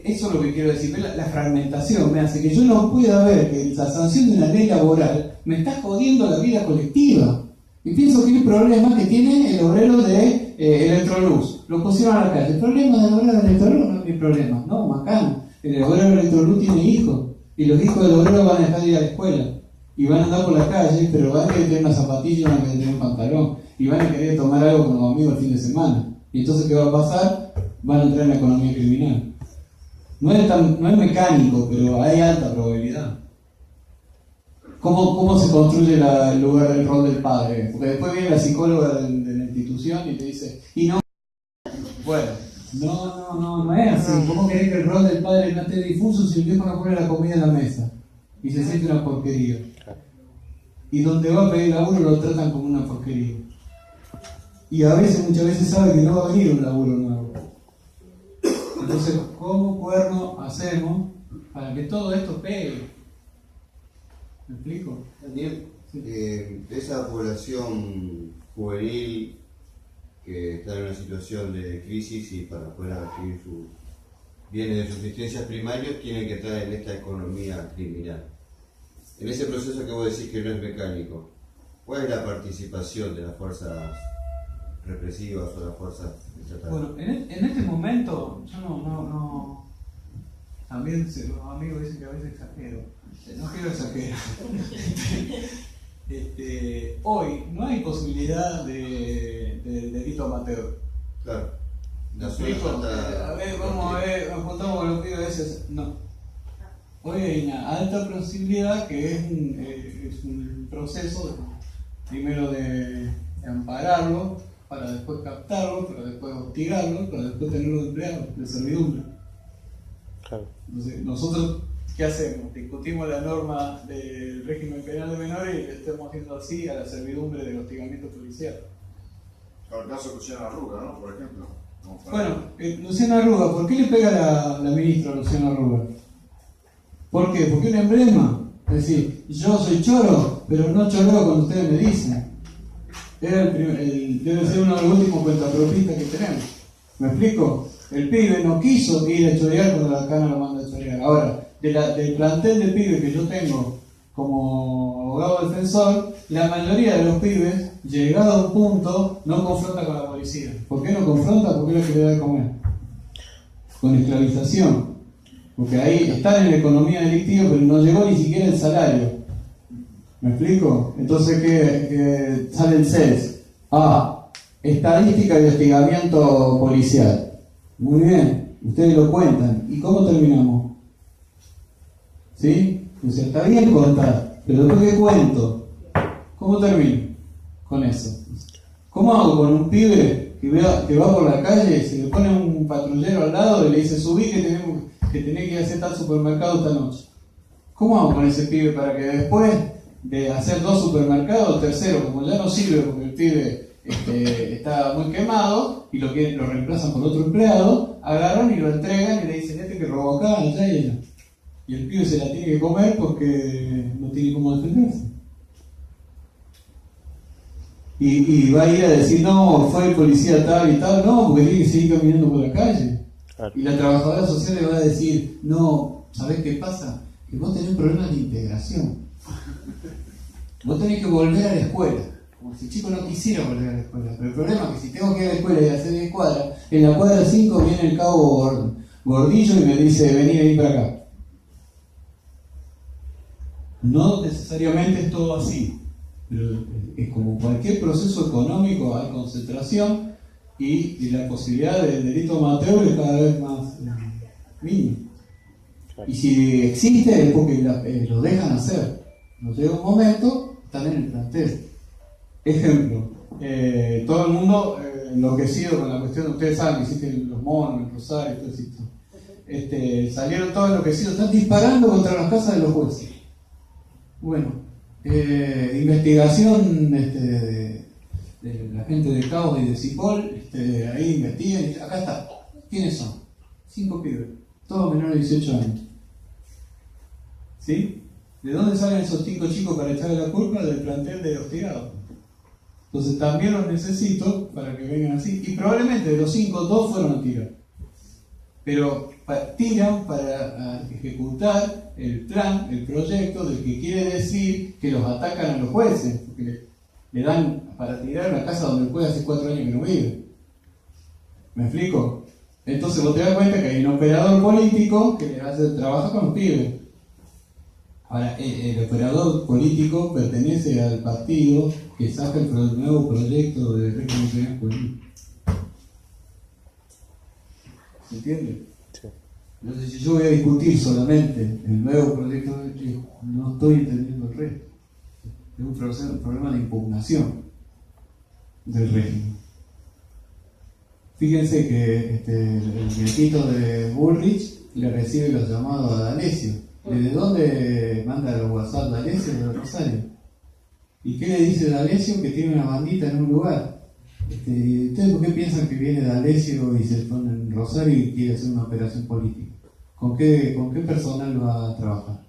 Eso es lo que quiero decir. La fragmentación me hace que yo no pueda ver que la sanción de una ley laboral me está jodiendo la vida colectiva. Y pienso que el problema que tiene el obrero de Electroluz, lo pusieron a la calle. El problema del obrero de Electroluz no es mi problema, no, macano. El obrero de Electroluz tiene hijos, y los hijos del obrero van a dejar de ir a la escuela, y van a andar por la calle, pero van a querer tener una zapatilla y van a querer tener un pantalón, y van a querer tomar algo con los amigos el fin de semana. Y entonces, ¿qué va a pasar? Van a entrar en la economía criminal. No es mecánico, pero hay alta probabilidad. ¿Cómo se construye el lugar del rol del padre? Porque después viene la psicóloga de la institución y te dice, y no, bueno, no es así. ¿Cómo querés que el rol del padre no esté difuso si el viejo no pone la comida en la mesa? Y se siente una porquería. Y donde va a pedir laburo lo tratan como una porquería. Y muchas veces sabe que no va a venir un laburo nuevo. Entonces, ¿cómo cuerno hacemos para que todo esto pegue? ¿Me explico? Daniel, esa población juvenil que está en una situación de crisis y para poder adquirir sus bienes de subsistencia primarios tienen que estar en esta economía criminal. En ese proceso que vos decís que no es mecánico, ¿cuál es la participación de las fuerzas represivas o las fuerzas estatales? Bueno, en este momento yo no también los amigos dicen que a veces exagero. No quiero exagerar. Hoy no hay posibilidad de delito amateur. Claro. Vamos a ver, nos juntamos con los pibes a veces. No. Hoy hay una alta posibilidad que es un proceso primero de ampararlo, para después captarlo, para después hostigarlo, para después tenerlo de empleado, de servidumbre. Claro. Entonces, nosotros, ¿qué hacemos? Discutimos la norma del régimen penal de menores y le estamos haciendo así a la servidumbre del hostigamiento policial. El caso de Luciana Arruga, ¿no? Por ejemplo. Bueno, Luciana Arruga, ¿por qué le pega la ministra Luciana Arruga? ¿Por qué? Porque es un emblema. Es decir, yo soy choro, pero no choreo cuando ustedes me dicen. Era debe ser uno de los últimos cuentapropistas que tenemos. ¿Me explico? El pibe no quiso ir a chorear cuando la cana lo manda a chorear. Ahora, del plantel de pibes que yo tengo como abogado defensor, la mayoría de los pibes, llegado a un punto, no confronta con la policía. ¿Por qué no confronta? Porque es lo que le da de comer. Con esclavización. Porque ahí están en la economía delictiva, pero no llegó ni siquiera el salario. ¿Me explico? Entonces, ¿qué sale el CES? Estadística de hostigamiento policial. Muy bien, ustedes lo cuentan. ¿Y cómo terminamos? ¿Sí? O sea, está bien contar, pero después ¿qué cuento? ¿Cómo termino con eso? ¿Cómo hago con un pibe que va por la calle y se le pone un patrullero al lado y le dice subí que tenés que ir a hacer tal supermercado esta noche? ¿Cómo hago con ese pibe para que después de hacer 2 supermercados, el tercero, como ya no sirve porque el pibe está muy quemado y lo reemplazan por otro empleado, agarran y lo entregan y le dicen, que robó acá, allá y allá. Y el pibe se la tiene que comer porque no tiene cómo defenderse. Y va a ir a decir, no, fue el policía tal y tal, no, porque tiene que seguir caminando por la calle. Claro. Y la trabajadora social le va a decir, no, ¿sabés qué pasa? Que vos tenés problemas de integración. Vos tenés que volver a la escuela. Como si el chico no quisiera volver a la escuela. Pero el problema es que si tengo que ir a la escuela y hacer 10 cuadras, en la cuadra 5 viene el cabo Gordillo y me dice, vení para acá. No necesariamente es todo así. Pero es como cualquier proceso económico, hay concentración y la posibilidad del delito amateur es cada vez más mínima. Y si existe es porque lo dejan hacer. Nos llega un momento, están en el plantel. Ejemplo, todo el mundo enloquecido con la cuestión de ustedes saben que existen los monos, el rosario, todo esto. Salieron todos enloquecidos, están disparando contra las casas de los jueces. Bueno, investigación de la gente de CAOS y de CIPOL, ahí investigan y acá está. ¿Quiénes son? 5 pibes, todos menores de 18 años. ¿Sí? ¿De dónde salen esos 5 chicos para echarle la culpa? Del plantel de hostigados. Entonces también los necesito para que vengan así. Y probablemente de los 5, 2 fueron a tirar. Pero tiran para ejecutar el plan, el proyecto, del que quiere decir que los atacan a los jueces, porque le dan para tirar una casa donde el juez hace 4 años que no vive. ¿Me explico? Entonces vos te das cuenta que hay un operador político que trabaja con los pibes. Ahora, el operador político pertenece al partido que saca el nuevo proyecto de régimen juvenil. ¿Se entiende? Sí. Entonces, si yo voy a discutir solamente el nuevo proyecto, no estoy entendiendo el resto. Es un problema de impugnación del régimen. Fíjense que el nietito de Bullrich le recibe los llamados a D'Alessio. ¿De dónde manda los WhatsApp D'Alessio? De Rosario. ¿Y qué le dice D'Alessio? Que tiene una bandita en un lugar. ¿Ustedes por qué piensan que viene D'Alessio y se pone en Rosario y quiere hacer una operación política? ¿Con qué personal va a trabajar?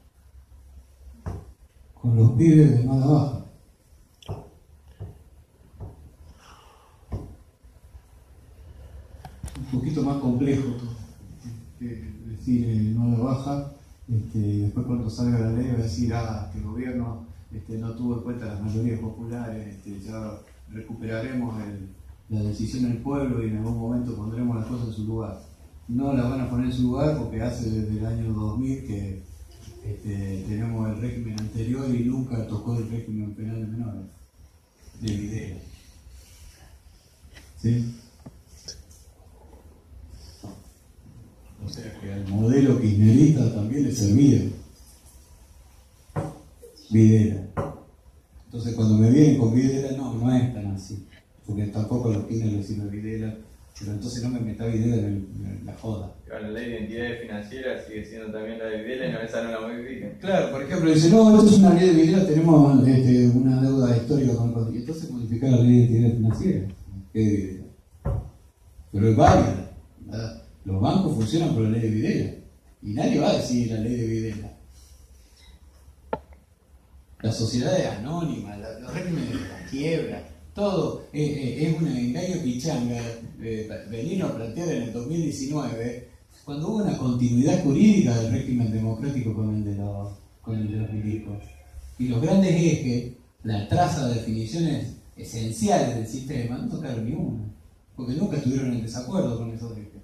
Con los pibes de mala baja. Un poquito más complejo que decir mala baja. Después cuando salga la ley va a decir que el gobierno no tuvo en cuenta las mayorías populares, ya recuperaremos la decisión del pueblo y en algún momento pondremos las cosas en su lugar. No las van a poner en su lugar porque hace desde el año 2000 que tenemos el régimen anterior y nunca tocó el régimen penal de menores, de Videla. ¿Sí? O sea que al modelo kirchnerista también le servía Videla. Entonces cuando me vienen con Videla, no es tan así. Porque tampoco a los Kirchner les sirve Videla, pero entonces no me meta Videla en la joda. La ley de identidades financieras sigue siendo también la de Videla y no esa no la modifican. Claro, por ejemplo, dice, no, esto es una ley de Videla, tenemos una deuda histórica con el país. Entonces modificar la ley de identidades financieras. ¿Qué de Videla? Pero es válida. Los bancos funcionan por la ley de Videla. Y nadie va a decir la ley de Videla. Las sociedades anónimas, los regímenes de la quiebra, todo es un engaño pichanga. Venirnos a plantear en el 2019, cuando hubo una continuidad jurídica del régimen democrático con el de los milicos. Y los grandes ejes, la traza de definiciones esenciales del sistema, no tocaron ni una. Porque nunca estuvieron en desacuerdo con esos ejes.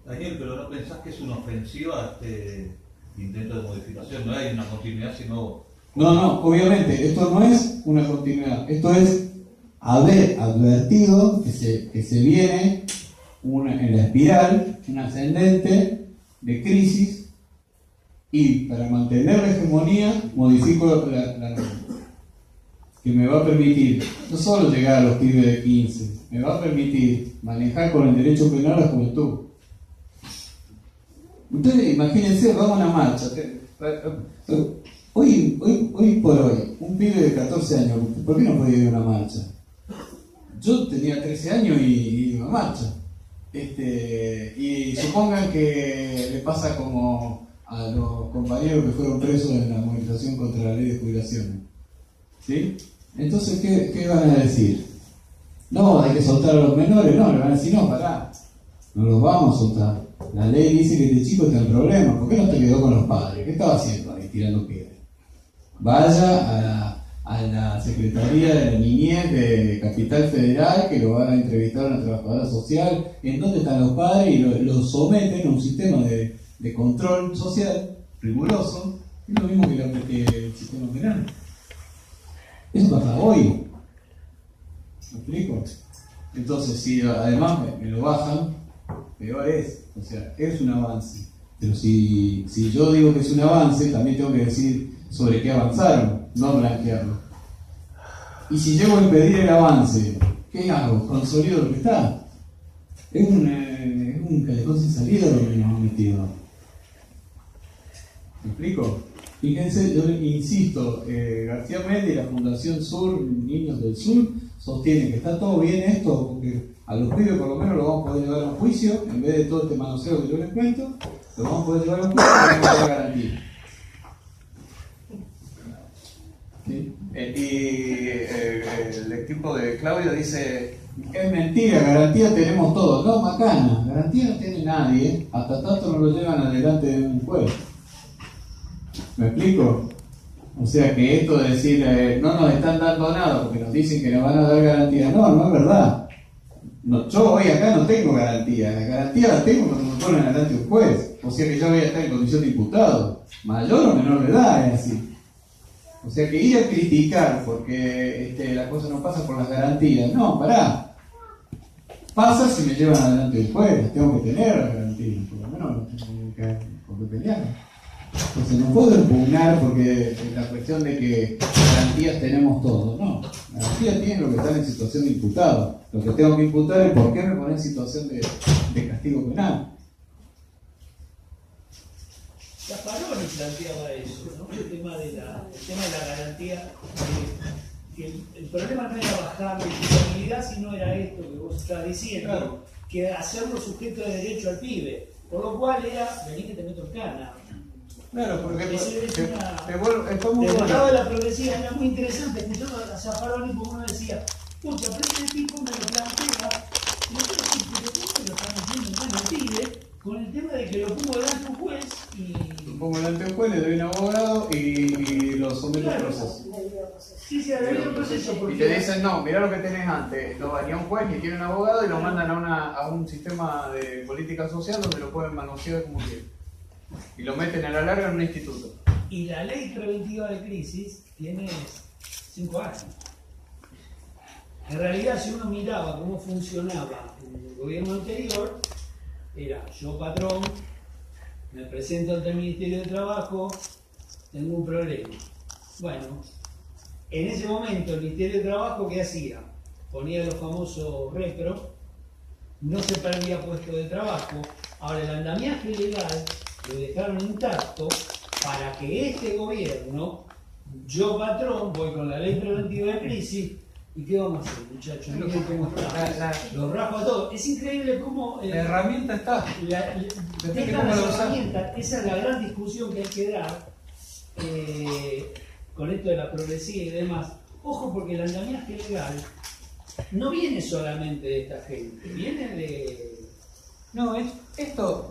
Daniel, pero ¿no pensás que es una ofensiva este intento de modificación? No hay una continuidad, sino... No, obviamente, esto no es una continuidad. Esto es haber advertido que se viene en la espiral, un ascendente de crisis, y para mantener la hegemonía modifico la norma. Que me va a permitir no solo llegar a los pibes de 15, me va a permitir manejar con el derecho penal a la juventud. Ustedes imagínense, vamos a una marcha. Hoy por hoy, un pibe de 14 años, ¿por qué no puede ir a una marcha? Yo tenía 13 años y iba a marcha. Y supongan que le pasa como a los compañeros que fueron presos en la movilización contra la ley de jubilaciones. ¿Sí? Entonces, ¿qué van a decir? No, hay que soltar a los menores. No, le van a decir, no, pará, no los vamos a soltar. La ley dice que este chico está en problemas. ¿Por qué no te quedó con los padres? ¿Qué estaba haciendo ahí tirando piedras? Vaya a la Secretaría de la Niñez de Capital Federal, que lo van a entrevistar a una trabajadora social, en dónde están los padres, y lo someten a un sistema de control social riguroso. Es lo mismo que el sistema penal. Eso pasa hoy. ¿Me explico? Entonces, si además me lo bajan, peor es. O sea, es un avance. Pero si yo digo que es un avance, también tengo que decir sobre qué avanzaron, no blanquearlo. Y si llego a impedir el avance, ¿qué hago? Consolido lo que está. Es un callejón sin salida lo que nos han metido. ¿Me explico? Fíjense, yo insisto, García Méndez y la Fundación Sur, Niños del Sur, sostienen que está todo bien esto, porque a los pibes por lo menos lo vamos a poder llevar a un juicio, en vez de todo este manoseo que yo les cuento, lo vamos a poder llevar a un juicio y vamos a dar garantía. ¿Sí? El equipo de Claudio dice, es mentira, garantía tenemos todos. No, macana, garantía no tiene nadie, hasta tanto no lo llevan adelante de un juez. ¿Me explico? O sea que esto de decir, no nos están dando nada porque nos dicen que nos van a dar garantía, no es verdad. No, yo hoy acá no tengo garantía, la garantía la tengo cuando me ponen adelante un juez. O sea que yo voy a estar en condición de imputado, mayor o menor de edad, es así. O sea que ir a criticar porque la cosa no pasa por las garantías, no, pará. Pasa si me llevan adelante el juez, tengo que tener las garantías, por lo menos tengo que pelear. Entonces no puedo impugnar porque la cuestión de que garantías tenemos todos, no. Garantías tienen los que están en situación de imputado. Lo que tengo que imputar es por qué me ponen en situación de castigo penal. Zaffaroni planteaba eso, ¿no? El tema de la garantía. El problema no era bajar la imputabilidad, sino era esto que vos estás diciendo, claro, que hacerlo sujeto de derecho al pibe. Por lo cual era, vení que te meto en cana. Claro, porque del lado de la progresiva era muy interesante escuchando a Zaffaroni, porque uno decía, pucha, pero este tipo me lo plantea, y yo decía, pero ¿cómo me lo están haciendo en cana al pibe? Con el tema de que lo pongo delante de un juez y... Lo pongo delante de un juez, le doy un abogado y lo someto al proceso. Sí, debido al proceso. Porque... Y te dicen, no, mirá lo que tenés antes. Lo daría un juez que tiene un abogado y lo mandan a un sistema de política social donde lo pueden manosear como quieran. Y lo meten a la larga en un instituto. Y la ley preventiva de crisis tiene 5 años. En realidad, si uno miraba cómo funcionaba en el gobierno anterior, era yo patrón, me presento ante el Ministerio de Trabajo, tengo un problema. Bueno, en ese momento el Ministerio de Trabajo, ¿qué hacía? Ponía los famosos repro, no se perdía puesto de trabajo. Ahora el andamiaje legal lo dejaron intacto para que este gobierno, yo patrón, voy con la ley preventiva de crisis, ¿y qué vamos a hacer, muchachos? Miren cómo está. Los rajo a todos. Es increíble cómo... la herramienta está. Dejan las herramientas. Esa es la gran discusión que hay que dar con esto de la progresiva y demás. Ojo, porque el andamiaje legal no viene solamente de esta gente, viene de... No, esto...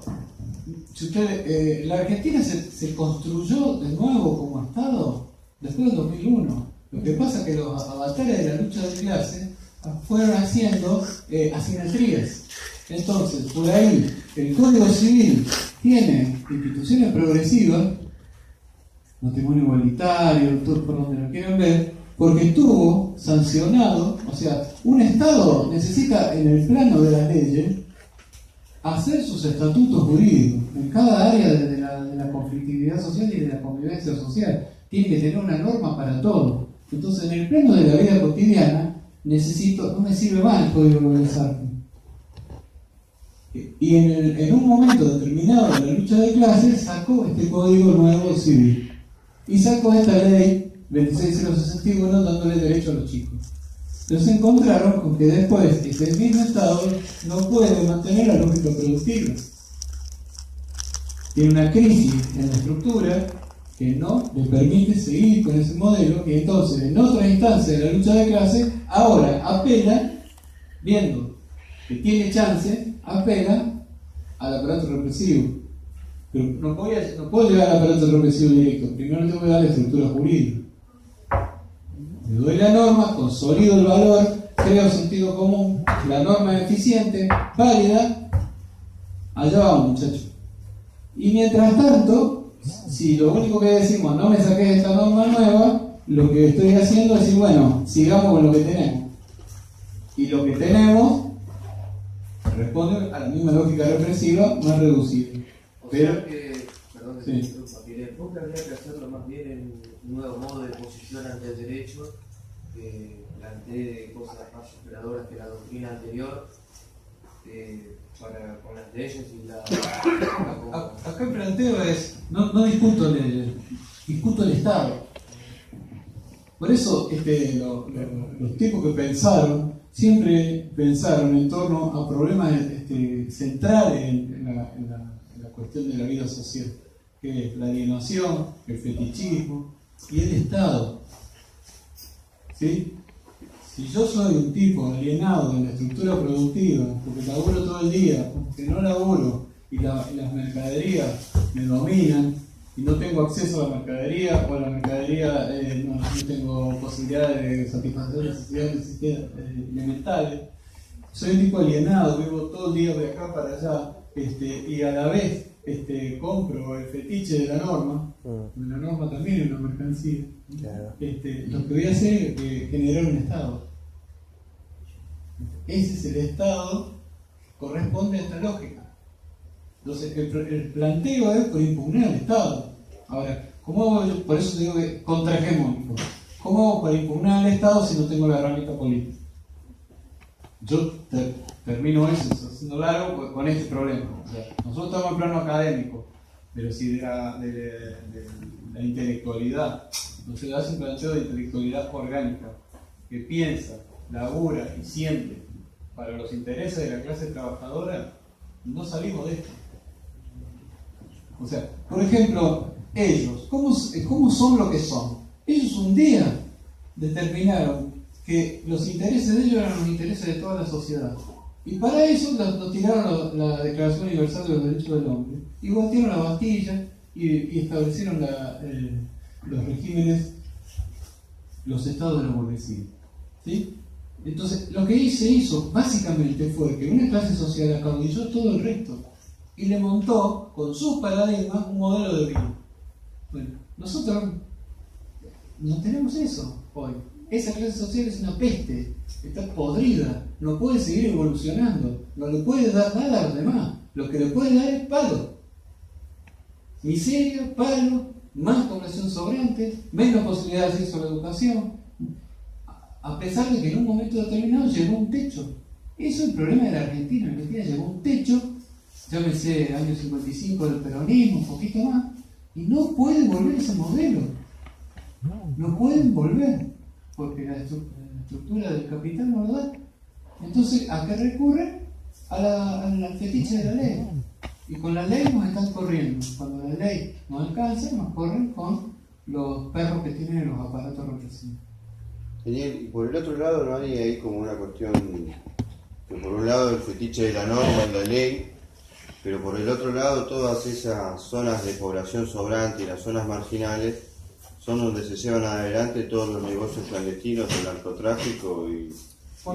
Si usted, la Argentina se construyó de nuevo como Estado después del 2001. Lo que pasa es que los avatares de la lucha de clase fueron haciendo asimetrías. Entonces, por ahí, el Código Civil tiene instituciones progresivas, matrimonio igualitario, todo por donde lo quieran ver, porque estuvo sancionado, o sea, un Estado necesita en el plano de las leyes hacer sus estatutos jurídicos en cada área de la conflictividad social y de la convivencia social. Tiene que tener una norma para todo. Entonces, en el plano de la vida cotidiana, no me sirve más el Código Procesal. Y en un momento determinado de la lucha de clases, sacó este Código Nuevo Civil. y sacó esta ley 26061 dándole derecho a los chicos. Entonces encontraron con que después este mismo Estado no puede mantener la lógica productiva. Tiene una crisis en la estructura que no le permite seguir con ese modelo, y entonces en otra instancia de la lucha de clases ahora apela, viendo que tiene chance, apela al aparato represivo. Pero no puedo llegar al aparato represivo directo, primero tengo que dar la estructura jurídica. Le doy la norma, consolido el valor, creo sentido común, la norma es eficiente, válida, allá vamos, muchachos. Y mientras tanto, si lo único que decimos no me saqué de esta norma nueva, lo que estoy haciendo es decir, bueno, sigamos con lo que tenemos. Y lo que tenemos responde a la misma lógica represiva, más reducida. Pero que, perdón que te sí. interrumpa, creo que habría que hacerlo más bien en un nuevo modo de posición ante el derecho, que plantee cosas más superadoras que la doctrina anterior, con las leyes y la... Acá el planteo es, no discuto leyes, discuto el Estado. Por eso los tipos que pensaron, siempre pensaron en torno a problemas centrales en la cuestión de la vida social, que es la alienación, el fetichismo y el Estado. ¿Sí? Si yo soy un tipo alienado en la estructura productiva, porque laburo todo el día, porque no laburo y las mercaderías me dominan y no tengo acceso a la mercadería, o a la mercadería no tengo posibilidad de satisfacer necesidades elementales, soy un tipo alienado, vivo todo el día de acá para allá, y a la vez compro el fetiche de la norma, la norma también es una mercancía. Claro. Lo que voy a hacer es generar un Estado. Ese es el Estado que corresponde a esta lógica. Entonces, el planteo es por impugnar al Estado. Ahora, ¿cómo hago yo? Por eso digo que contrahegemónico. ¿Cómo hago para impugnar al Estado si no tengo la herramienta política? Yo termino eso, haciendo largo, con este problema. O sea, nosotros estamos en plano académico, pero si de la intelectualidad, entonces hace un planteo de intelectualidad orgánica, que piensa, labura y siente para los intereses de la clase trabajadora, no salimos de esto. O sea, por ejemplo, ellos, ¿cómo son lo que son? Ellos un día determinaron que los intereses de ellos eran los intereses de toda la sociedad. Y para eso nos tiraron la Declaración Universal de los Derechos del Hombre, y batieron la Bastilla y establecieron los regímenes, los estados de la burguesía. ¿Sí? Entonces, lo que se hizo básicamente fue que una clase social acaudilló todo el resto y le montó con sus paradigmas un modelo de vida. Bueno, nosotros no tenemos eso hoy. Esa clase social es una peste, está podrida, no puede seguir evolucionando, no le puede dar nada a los demás, lo que le puede dar es palo. Miseria, palo, más población sobrante, menos posibilidad de acceso a la educación, a pesar de que en un momento determinado llegó un techo. Eso es el problema de la Argentina. Argentina llegó a un techo, llámese año 55 del peronismo, un poquito más, y no puede volver ese modelo. No pueden volver, porque la estructura del capital no lo da. Entonces, ¿a qué recurren? Al fetiche de la ley. Y con la ley nos están corriendo. Cuando la ley no alcanza, nos corren con los perros que tienen los aparatos represivos. Genial. Y por el otro lado, ¿no hay ahí como una cuestión que por un lado el fetiche de la norma y la ley, pero por el otro lado todas esas zonas de población sobrante y las zonas marginales son donde se llevan adelante todos los negocios clandestinos, el narcotráfico y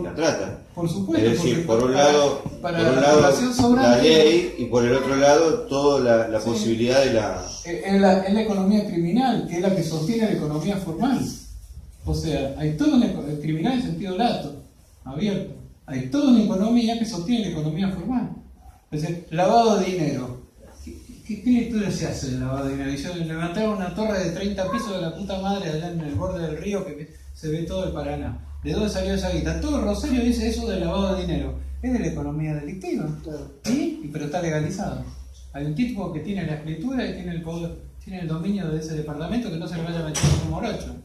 la trata? Por supuesto. Es decir, por un lado, la ley y por el otro lado toda la posibilidad de la... Es la economía criminal, que es la que sostiene la economía formal. O sea, hay todo un criminal en sentido lato, abierto. Hay toda una economía que sostiene la economía formal. Es decir, lavado de dinero. ¿Qué lectura se hace del lavado de dinero? Y levantaron una torre de 30 pisos de la puta madre allá en el borde del río que se ve todo el Paraná. ¿De dónde salió esa guita? Todo Rosario dice eso del lavado de dinero. Es de la economía delictiva. ¿Sí? Pero está legalizado. Hay un tipo que tiene la escritura y tiene el poder, tienen el dominio de ese departamento, que no se le vaya a meter un morocho.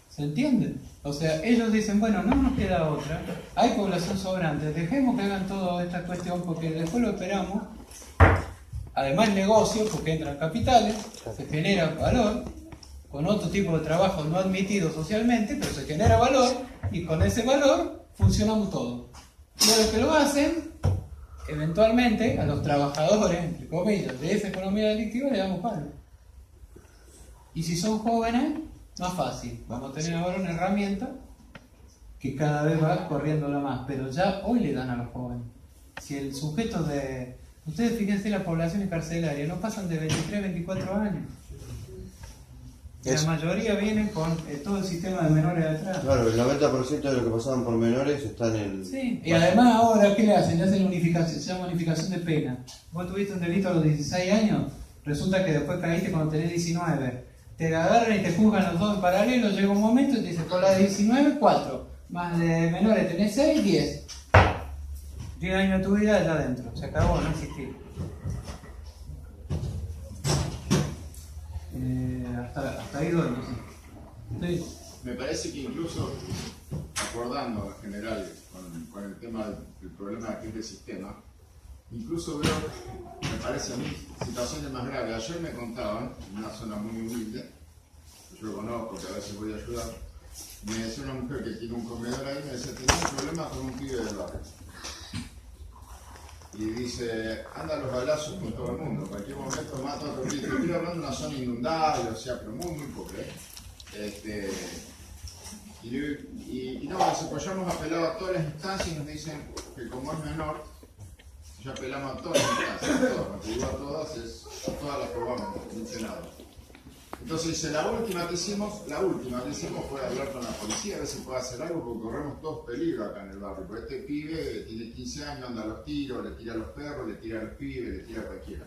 ¿Se entiende? O sea, ellos dicen, bueno, no nos queda otra, hay población sobrante, dejemos que hagan toda esta cuestión porque después lo esperamos. Además negocio, porque entran capitales, se genera valor, con otro tipo de trabajo no admitido socialmente, pero se genera valor, y con ese valor funcionamos todos. Y a los que lo hacen, eventualmente, a los trabajadores, entre comillas, de esa economía delictiva le damos palo. Y si son jóvenes, más fácil, vamos a tener ahora una herramienta que cada vez va corriéndola más, pero ya hoy le dan a los jóvenes. Si el sujeto de... Ustedes fíjense, la población carcelaria no pasan de 23, 24 años. La mayoría vienen con todo el sistema de menores atrás. Claro, el 90% de lo que pasaban por menores están en... Sí, y además ahora, ¿qué le hacen? Le hacen unificación, se llama unificación de pena. Vos tuviste un delito a los 16 años, resulta que después caíste cuando tenés 19. Te agarran y te juzgan los dos en paralelo, llega un momento y te dicen, por la de 19, 4. Más de menores tenés 6, 10. 10 años de tu vida allá adentro, se acabó, no existir. Hasta ahí doy, no sé. Sí. Me parece que incluso, acordando en general con el tema del problema que es del sistema, incluso veo, me parece a mí, situaciones más graves. Ayer me contaban, en una zona muy humilde, que yo conozco, que a veces voy a ayudar, me decía una mujer que tiene un comedor ahí, me decía, tenía un problema con un pibe del barrio. Y dice, anda a los balazos con todo el mundo, en cualquier momento mata a otro pibe. Estoy hablando de una zona inundable, o sea, pero muy pobre. Y no, nos apoyamos apelado a todas las instancias y nos dicen que como es menor, ya apelamos a todas las instancias, a todas, cuando digo a todas, a todas las probamos, no dice nada. Entonces dice, la última que hicimos fue hablar con la policía, a ver si puede hacer algo, porque corremos todos peligro acá en el barrio, porque este pibe tiene 15 años, anda a los tiros, le tira a los perros, le tira a los pibes, le tira a cualquiera.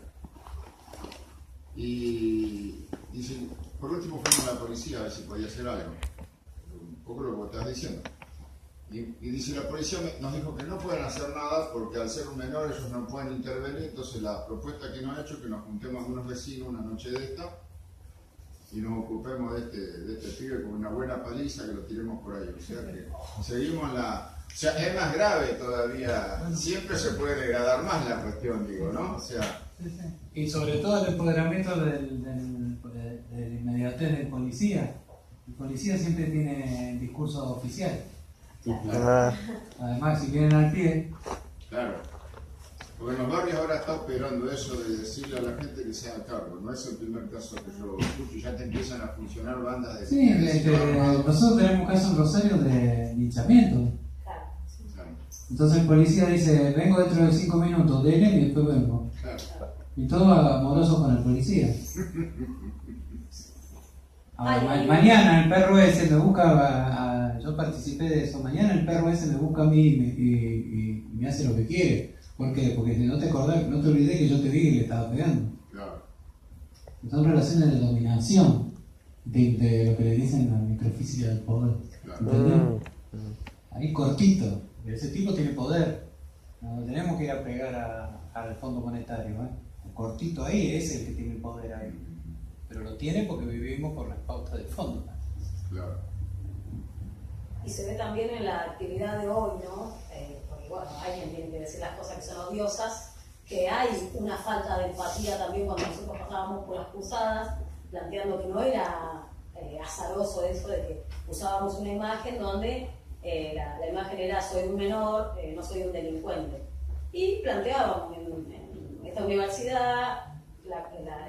Y dice, por último fuimos a la policía a ver si podía hacer algo, un poco lo que vos estás diciendo. Y dice, la policía nos dijo que no pueden hacer nada porque al ser un menor ellos no pueden intervenir, entonces la propuesta que nos ha hecho es que nos juntemos con unos vecinos una noche de esta y nos ocupemos de este pibe con una buena paliza que lo tiremos por ahí. O sea que seguimos la... O sea, es más grave todavía, siempre se puede degradar más la cuestión, digo, ¿no? O sea... Y sobre todo el empoderamiento del inmediatez del policía. El policía siempre tiene discurso oficial. Además, si vienen al pie... Claro. Porque en los barrios ahora está operando eso de decirle a la gente que se haga cargo. No es el primer caso que yo escucho. Ya te empiezan a funcionar bandas de... Sí, nosotros tenemos casos en Rosario de linchamiento. Entonces el policía dice, vengo dentro de 5 minutos, denle y después vengo. Claro. Y todo amoroso con el policía. Ahora, mañana el perro ese me busca, yo participé de eso, mañana el perro ese me busca a mí y me hace lo que quiere. ¿Por qué? Porque no te olvides que yo te vi que le estaba pegando. Claro. Son relaciones de dominación, de lo que le dicen la microfísica del poder. Claro. Ahí cortito, ese tipo tiene poder. No tenemos que ir a pegar al Fondo Monetario, El cortito ahí es el que tiene el poder ahí. Pero lo tiene porque vivimos por las pautas del fondo. Claro. Y se ve también en la actividad de hoy, ¿no? Porque bueno, alguien tiene que decir las cosas que son odiosas, que hay una falta de empatía también cuando nosotros pasábamos por las cruzadas, planteando que no era azaroso eso de que usábamos una imagen donde la imagen era soy un menor, no soy un delincuente. Y planteábamos en esta universidad,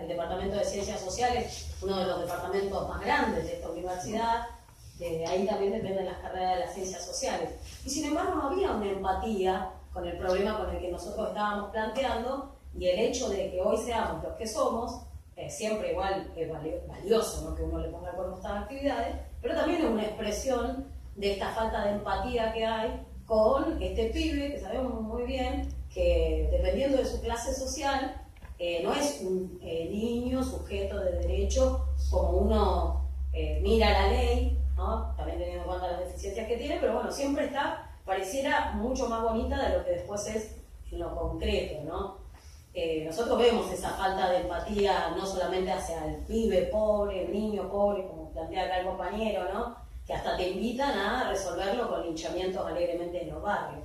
el Departamento de Ciencias Sociales, uno de los departamentos más grandes de esta universidad, ahí también dependen las carreras de las ciencias sociales. Y sin embargo no había una empatía con el problema con el que nosotros estábamos planteando, y el hecho de que hoy seamos los que somos, siempre igual es valioso, ¿no? Que uno le ponga con nuestras actividades, pero también es una expresión de esta falta de empatía que hay con este pibe, que sabemos muy bien que dependiendo de su clase social, no es un niño sujeto de derecho como uno mira la ley, ¿no? También teniendo en cuenta las deficiencias que tiene, pero bueno, siempre está, pareciera mucho más bonita de lo que después es en lo concreto, ¿no? nosotros vemos esa falta de empatía no solamente hacia el pibe pobre, el niño pobre, como plantea acá el compañero, ¿no? Que hasta te invitan a resolverlo con linchamientos alegremente en los barrios.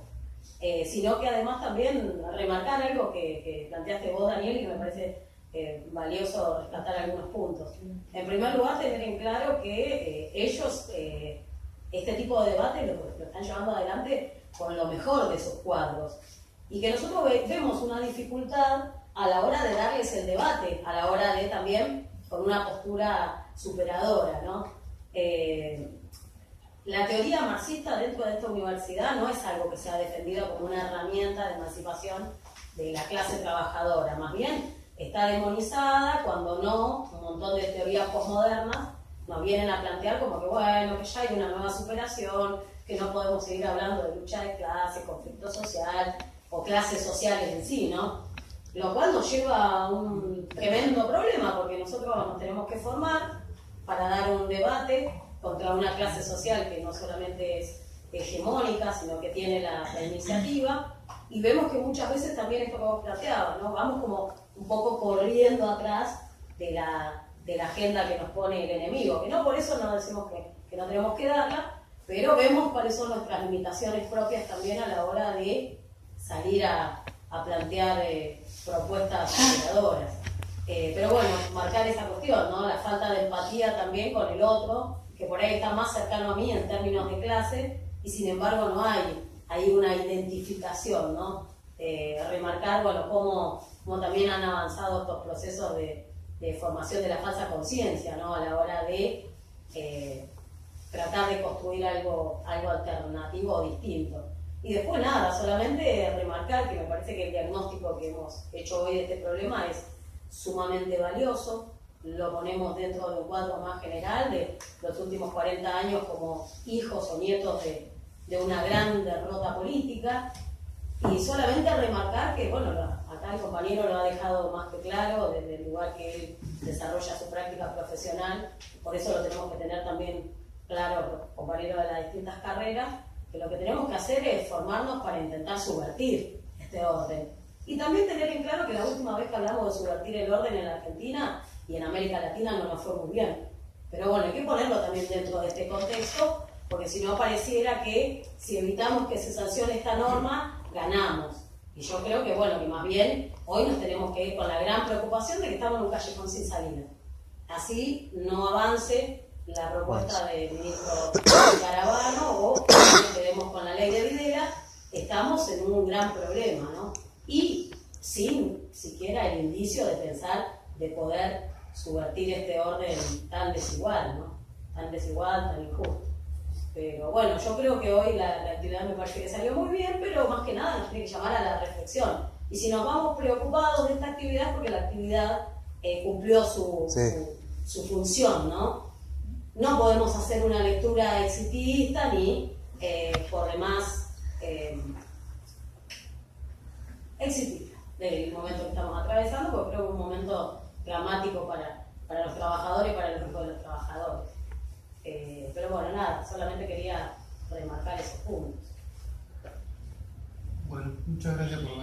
Sino que además también remarcar algo que planteaste vos, Daniel, y que me parece valioso rescatar algunos puntos. En primer lugar, tener en claro que ellos, este tipo de debate lo están llevando adelante con lo mejor de sus cuadros. Y que nosotros vemos una dificultad a la hora de darles el debate, a la hora de también con una postura superadora, ¿no? La teoría marxista dentro de esta universidad no es algo que se ha defendido como una herramienta de emancipación de la clase trabajadora, más bien está demonizada cuando no, un montón de teorías posmodernas nos vienen a plantear como que bueno, que ya hay una nueva superación, que no podemos seguir hablando de lucha de clase, conflicto social o clases sociales en sí, ¿no? Lo cual nos lleva a un tremendo problema porque nosotros nos tenemos que formar para dar un debate contra una clase social que no solamente es hegemónica, sino que tiene la iniciativa, y vemos que muchas veces también esto que vos planteabas, ¿no? Vamos como un poco corriendo atrás de la agenda que nos pone el enemigo, que no por eso no decimos que no tenemos que darla, pero vemos cuáles son nuestras limitaciones propias también a la hora de salir a plantear propuestas superadoras. Pero bueno, marcar esa cuestión, ¿no? La falta de empatía también con el otro, que por ahí está más cercano a mí en términos de clase, y sin embargo no hay una identificación, ¿no? Remarcar, bueno, cómo también han avanzado estos procesos de formación de la falsa conciencia, ¿no? A la hora de tratar de construir algo alternativo o distinto. Y después nada, solamente remarcar que me parece que el diagnóstico que hemos hecho hoy de este problema es sumamente valioso. Lo ponemos dentro de un cuadro más general de los últimos 40 años como hijos o nietos de una gran derrota política, y solamente remarcar que, bueno, acá el compañero lo ha dejado más que claro desde el lugar que él desarrolla su práctica profesional, por eso lo tenemos que tener también claro, compañeros de las distintas carreras, que lo que tenemos que hacer es formarnos para intentar subvertir este orden. Y también tener en claro que la última vez que hablamos de subvertir el orden en la Argentina y en América Latina no nos fue muy bien. Pero bueno, hay que ponerlo también dentro de este contexto, porque si no pareciera que si evitamos que se sancione esta norma, ganamos. Y yo creo que bueno, que más bien hoy nos tenemos que ir con la gran preocupación de que estamos en un callejón sin salida. Así no avance la propuesta del ministro Caravano o nos quedemos con la ley de Videla, estamos en un gran problema, ¿no? Y sin siquiera el indicio de pensar de poder subvertir este orden tan desigual, ¿no? Tan desigual, tan injusto. Pero bueno, yo creo que hoy la actividad me parece que salió muy bien, pero más que nada nos tiene que llamar a la reflexión. Y si nos vamos preocupados de esta actividad, porque la actividad cumplió su función, ¿no? No podemos hacer una lectura exitista ni por demás exitista del momento que estamos atravesando, porque creo que es un momento dramático para los trabajadores y para el grupo de los trabajadores. Pero bueno, nada, solamente quería remarcar esos puntos. Bueno, muchas gracias por